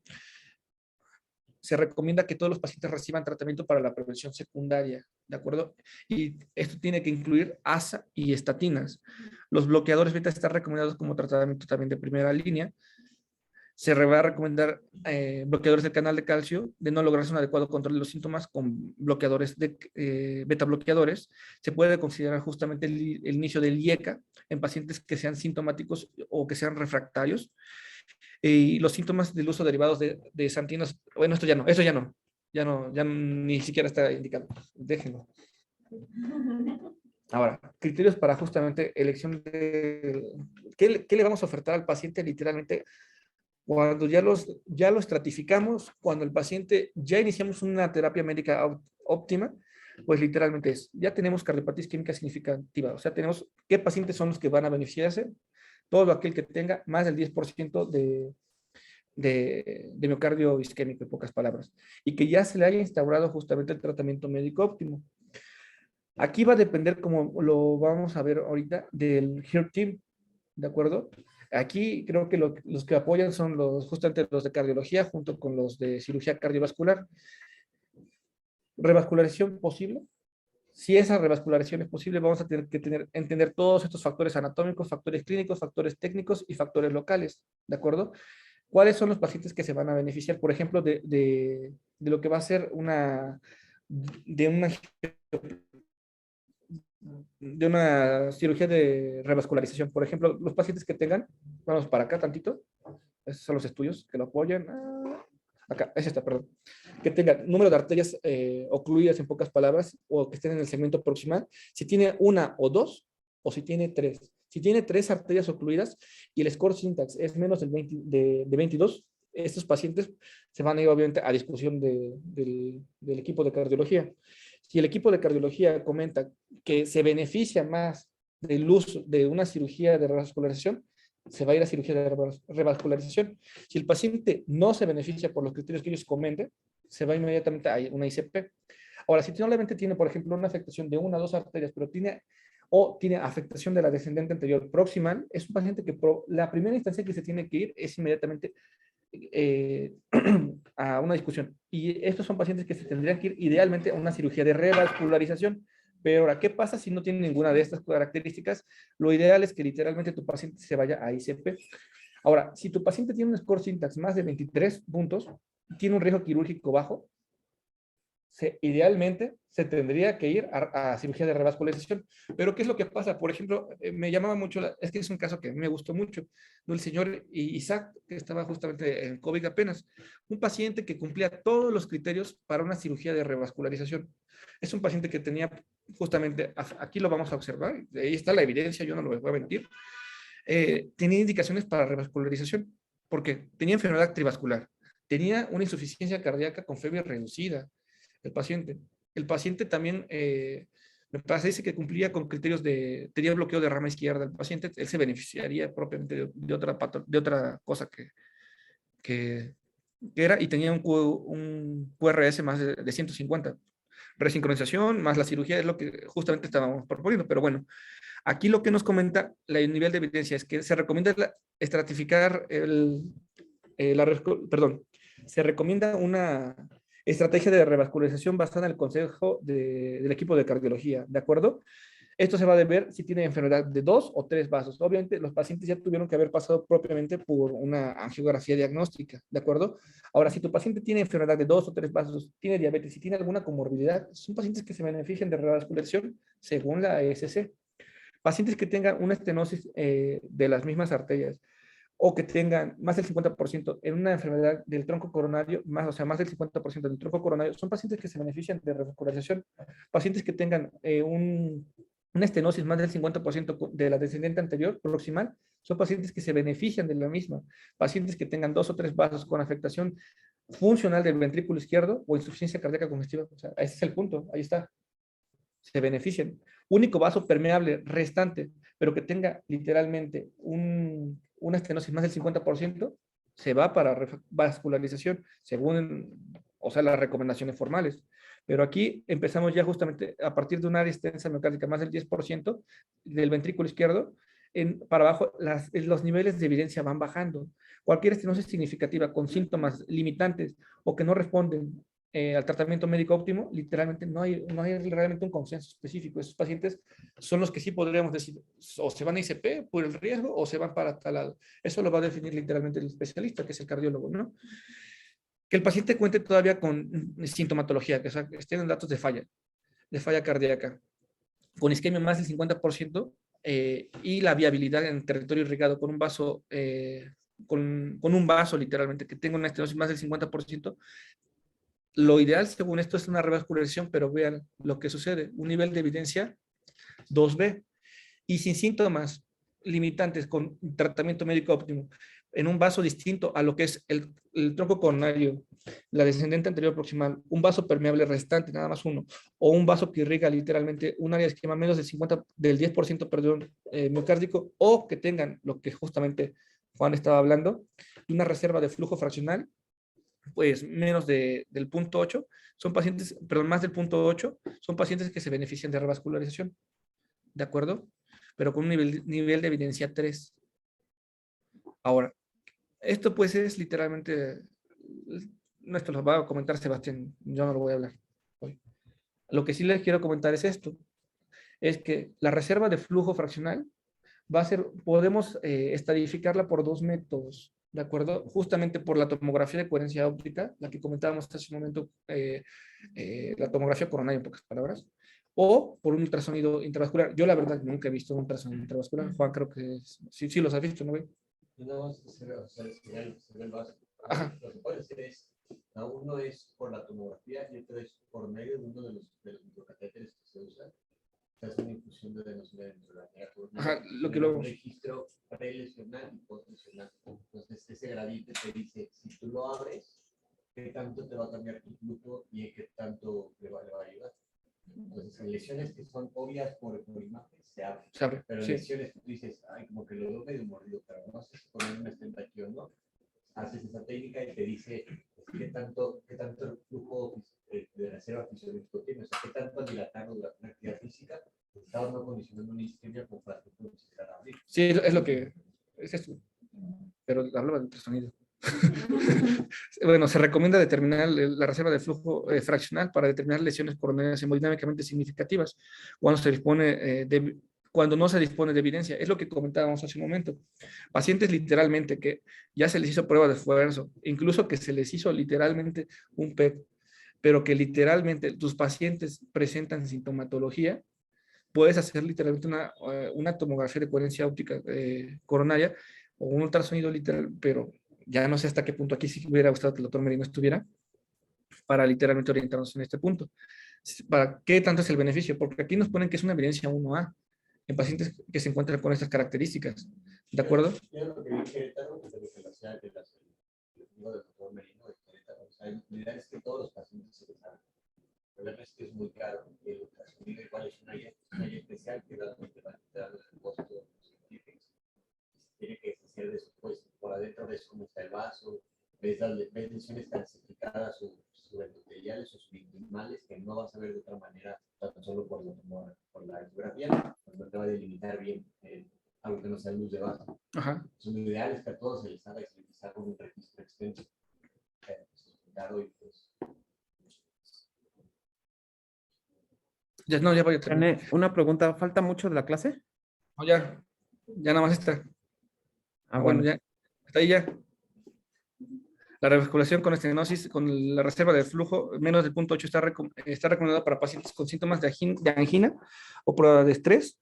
Se recomienda que todos los pacientes reciban tratamiento para la prevención secundaria, ¿de acuerdo? Y esto tiene que incluir ASA y estatinas. Los bloqueadores beta están recomendados como tratamiento también de primera línea. Se va a recomendar bloqueadores del canal de calcio, de no lograrse un adecuado control de los síntomas con bloqueadores de beta bloqueadores. Se puede considerar justamente el inicio del IECA en pacientes que sean sintomáticos o que sean refractarios. Y los síntomas del uso derivados de santinos, bueno, esto ya no, ya ni siquiera está indicado. Déjenlo. Ahora, criterios para justamente elección de... ¿Qué le vamos a ofertar al paciente literalmente? Cuando ya lo estratificamos, cuando el paciente ya iniciamos una terapia médica óptima, pues literalmente ya tenemos cardiopatía isquémica significativa, o sea, tenemos qué pacientes son los que van a beneficiarse, todo aquel que tenga más del 10% de miocardio isquémico, en pocas palabras, y que ya se le haya instaurado justamente el tratamiento médico óptimo. Aquí va a depender, como lo vamos a ver ahorita, del HEAR Team, ¿de acuerdo? Aquí creo que los que apoyan son justamente los de cardiología junto con los de cirugía cardiovascular. Revascularización posible. Si esa revascularización es posible, vamos a tener que entender todos estos factores anatómicos, factores clínicos, factores técnicos y factores locales, ¿de acuerdo? ¿Cuáles son los pacientes que se van a beneficiar, por ejemplo, de lo que va a ser de una cirugía de revascularización? Por ejemplo, los pacientes que tengan, vamos para acá tantito, esos son los estudios que lo apoyan. Acá, es esta, perdón. Que tengan número de arterias ocluidas, en pocas palabras, o que estén en el segmento proximal. Si tiene una o dos, o si tiene tres. Si tiene tres arterias ocluidas y el score syntax es menos de 22, estos pacientes se van a ir obviamente a discusión del equipo de cardiología. Si el equipo de cardiología comenta que se beneficia más del uso de una cirugía de revascularización, se va a ir a cirugía de revascularización. Si el paciente no se beneficia por los criterios que ellos comenten, se va inmediatamente a una ICP. Ahora, si solamente tiene, por ejemplo, una afectación de una o dos arterias, pero tiene afectación de la descendente anterior proximal, es un paciente que la primera instancia que se tiene que ir es inmediatamente a una discusión. Y estos son pacientes que se tendrían que ir idealmente a una cirugía de revascularización. Pero ahora, ¿qué pasa si no tiene ninguna de estas características? Lo ideal es que literalmente tu paciente se vaya a ICP. Ahora, si tu paciente tiene un score syntax más de 23 puntos, tiene un riesgo quirúrgico bajo, idealmente se tendría que ir a cirugía de revascularización. Pero ¿qué es lo que pasa? Por ejemplo, me llamaba mucho, es que es un caso que a mí me gustó mucho, del señor Isaac, que estaba justamente en COVID apenas, un paciente que cumplía todos los criterios para una cirugía de revascularización. Es un paciente que tenía justamente, aquí lo vamos a observar, ahí está la evidencia, yo no lo voy a mentir, tenía indicaciones para revascularización, porque tenía enfermedad trivascular, tenía una insuficiencia cardíaca con fiebre reducida, el paciente. El paciente también, me parece que cumplía con criterios tenía bloqueo de rama izquierda del paciente, él se beneficiaría propiamente de otra cosa que era, y tenía un QRS más de 150. Resincronización más la cirugía es lo que justamente estábamos proponiendo, pero bueno, aquí lo que nos comenta el nivel de evidencia es que se recomienda estratificar perdón, se recomienda una estrategia de revascularización basada en el consejo del equipo de cardiología, ¿de acuerdo? Esto se va a deber si tiene enfermedad de 2 o 3 vasos. Obviamente, los pacientes ya tuvieron que haber pasado propiamente por una angiografía diagnóstica, ¿de acuerdo? Ahora, si tu paciente tiene enfermedad de 2 o 3 vasos, tiene diabetes y tiene alguna comorbilidad, son pacientes que se benefician de revascularización según la ESC. Pacientes que tengan una estenosis de las mismas arterias o que tengan más del 50% en una enfermedad del tronco coronario, o sea, más del 50% del tronco coronario, son pacientes que se benefician de revascularización. Pacientes que tengan una estenosis más del 50% de la descendente anterior proximal, son pacientes que se benefician de la misma. Pacientes que tengan 2 o 3 vasos con afectación funcional del ventrículo izquierdo o insuficiencia cardíaca congestiva. O sea, ese es el punto, ahí está. se benefician. Único vaso permeable restante, pero que tenga literalmente una estenosis más del 50%, se va para vascularización, según, o sea, las recomendaciones formales. Pero aquí empezamos ya justamente a partir de una área extensa miocárdica más del 10% del ventrículo izquierdo, para abajo los niveles de evidencia van bajando. Cualquier estenosis significativa con síntomas limitantes o que no responden al tratamiento médico óptimo, literalmente no hay realmente un consenso específico. Esos pacientes son los que sí podríamos decir, o se van a ICP por el riesgo o se van para tal lado. Eso lo va a definir literalmente el especialista, que es el cardiólogo, ¿no? Que el paciente cuente todavía con sintomatología, que estén en datos de falla cardíaca, con isquemia más del 50%, y la viabilidad en territorio irrigado con un vaso, con un vaso literalmente, que tenga una estenosis más del 50%. Lo ideal, según esto, es una revascularización, pero vean lo que sucede. Un nivel de evidencia 2B y sin síntomas limitantes con tratamiento médico óptimo en un vaso distinto a lo que es el tronco coronario, la descendente anterior proximal, un vaso permeable restante, nada más uno, o un vaso que irriga literalmente un área de esquema menos del 10%, perdón, miocárdico, o que tengan lo que justamente Juan estaba hablando, una reserva de flujo fraccional pues menos del punto 8, son pacientes, perdón, más del punto 8, son pacientes que se benefician de revascularización, ¿de acuerdo? Pero con un nivel de evidencia 3. Ahora, esto pues es literalmente, esto lo va a comentar Sebastián, yo no lo voy a hablar hoy. Lo que sí les quiero comentar es esto, es que la reserva de flujo fraccional va a ser, podemos estadificarla por dos métodos, ¿de acuerdo? Justamente por la tomografía de coherencia óptica, la que comentábamos hace un momento, la tomografía coronaria en pocas palabras, o por un ultrasonido intravascular. Yo la verdad nunca he visto un ultrasonido intravascular. Juan, creo que sí, sí los has visto, ¿no, güey? No, más que se ve, o sea, se ve el vaso. Ajá. Lo que puede ser es, uno es por la tomografía y otro es por medio de uno de los microcatéteres que se usan. Se hace una infusión de denosina dentro de la vena coronaria. Ajá, lo que Un luego... registro prelesional y postlesional. Entonces, ese gradito te dice, si tú lo abres, qué tanto te va a cambiar tu flujo y en qué tanto le va a ayudar. Entonces, en lesiones que son obvias por imagen, se abre. Se abre, Pero en sí. lesiones que tú dices, ay, como que lo veo medio mordido, pero no sé si poner una estenta aquí o no, haces esa técnica y te dice qué tanto el flujo de reserva fisiológico tiene, o sea, qué tanto dilatarlo durante una actividad física está o no condicionando una isquemia como para que pueda considerar abrir. Sí, es lo que... Es esto. Pero hablaba de ultrasonido. Bueno, se recomienda determinar la reserva de flujo fraccional para determinar lesiones coronarias hemodinámicamente significativas cuando cuando no se dispone de evidencia. Es lo que comentábamos hace un momento. Pacientes literalmente que ya se les hizo prueba de esfuerzo, incluso que se les hizo literalmente un PET, pero que literalmente tus pacientes presentan sintomatología, puedes hacer literalmente una tomografía de coherencia óptica coronaria o un ultrasonido literal, pero ya no sé hasta qué punto aquí sí hubiera gustado que el doctor Merino estuviera para literalmente orientarnos en este punto. ¿Para qué tanto es el beneficio? Porque aquí nos ponen que es una evidencia 1A en pacientes que se encuentran con estas características. ¿De acuerdo? Yo lo que vi en Querétaro, que se la ciudad de las del doctor Merino de Querétaro, o sea, la idea es que todos los pacientes se les hagan. El problema es que es muy caro y el ultrasonido igual es una área especial que realmente va a entrar en el costo de los científicos. Tiene que hacer de su puesto. Por adentro ves cómo está el vaso, ves lesiones calcificadas o subendoteliales o subintimales que no vas a ver de otra manera, tan solo por la ecografía, pues no te va a delimitar bien algo que no sea luz de vaso. Ajá. Lo ideal es que a todos se les haga y se les haga un registro extenso. Claro, y pues. Ya, no, ya voy a terminar. René, una pregunta, ¿falta mucho de la clase? No, ya nada más está. Ah, Bueno, bueno. ya, hasta ahí ya. La revascularización con estenosis, con la reserva de flujo menos del punto 8 está recomendada para pacientes con síntomas de angina o prueba de estrés.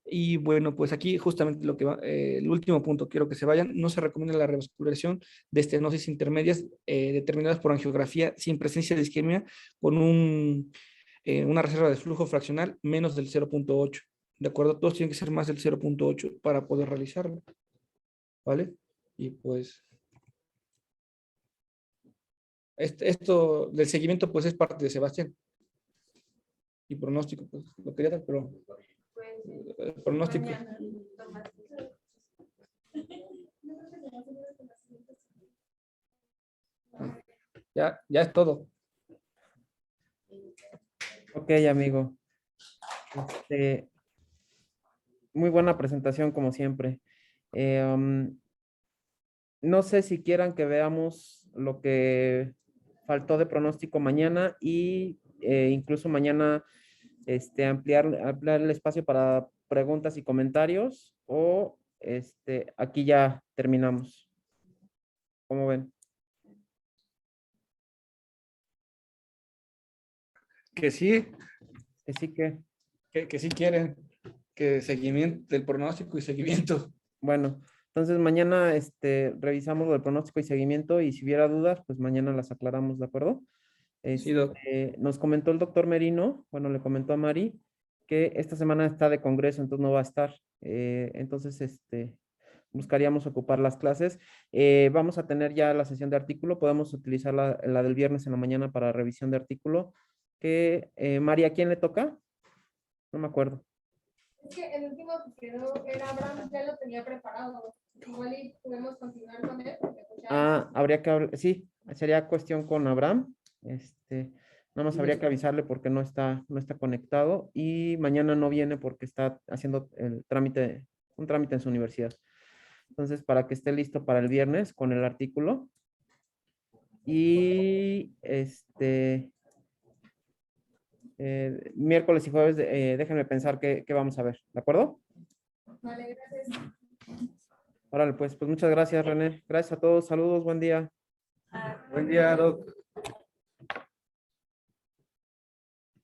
Y bueno, pues aquí justamente lo que va, el último punto, quiero que se vayan, no se recomienda la revascularización de estenosis intermedias determinadas por angiografía sin presencia de isquemia con una reserva de flujo fraccional menos del 0.8. ¿De acuerdo? Todos tienen que ser más del 0.8 para poder realizarlo. ¿Vale? Y pues esto del seguimiento pues es parte de Sebastián. y pronóstico, pues lo quería dar, pero Pues pronóstico. mañana tomas. Ya es todo. Ok, amigo. Muy buena presentación, como siempre. No sé si quieran que veamos lo que faltó de pronóstico mañana y incluso mañana ampliar el espacio para preguntas y comentarios o aquí ya terminamos. ¿Cómo ven? Que sí, Así que, que sí quieren, que seguimiento del pronóstico y seguimiento. bueno, entonces mañana revisamos lo del pronóstico y seguimiento y si hubiera dudas, pues mañana las aclaramos, ¿de acuerdo? Sí, doc. Nos comentó el doctor Merino, bueno, le comentó a Mari que esta semana está de congreso, entonces no va a estar. Entonces, buscaríamos ocupar las clases. Vamos a tener ya la sesión de artículo, podemos utilizar la del viernes en la mañana para revisión de artículo. Mari, ¿a quién le toca? No me acuerdo. Es que el último que quedó era Abraham, ya lo tenía preparado. Igual y podemos continuar con él. Porque pues ya Habría que hablar, sí, sería cuestión con Abraham. Nada más habría que avisarle porque no está conectado y mañana no viene porque está haciendo un trámite en su universidad. Entonces, para que esté listo para el viernes con el artículo. Y miércoles y jueves, déjenme pensar qué vamos a ver, ¿de acuerdo? vale, gracias. Órale, pues muchas gracias, René. Gracias a todos, saludos, buen día. Buen día, doc.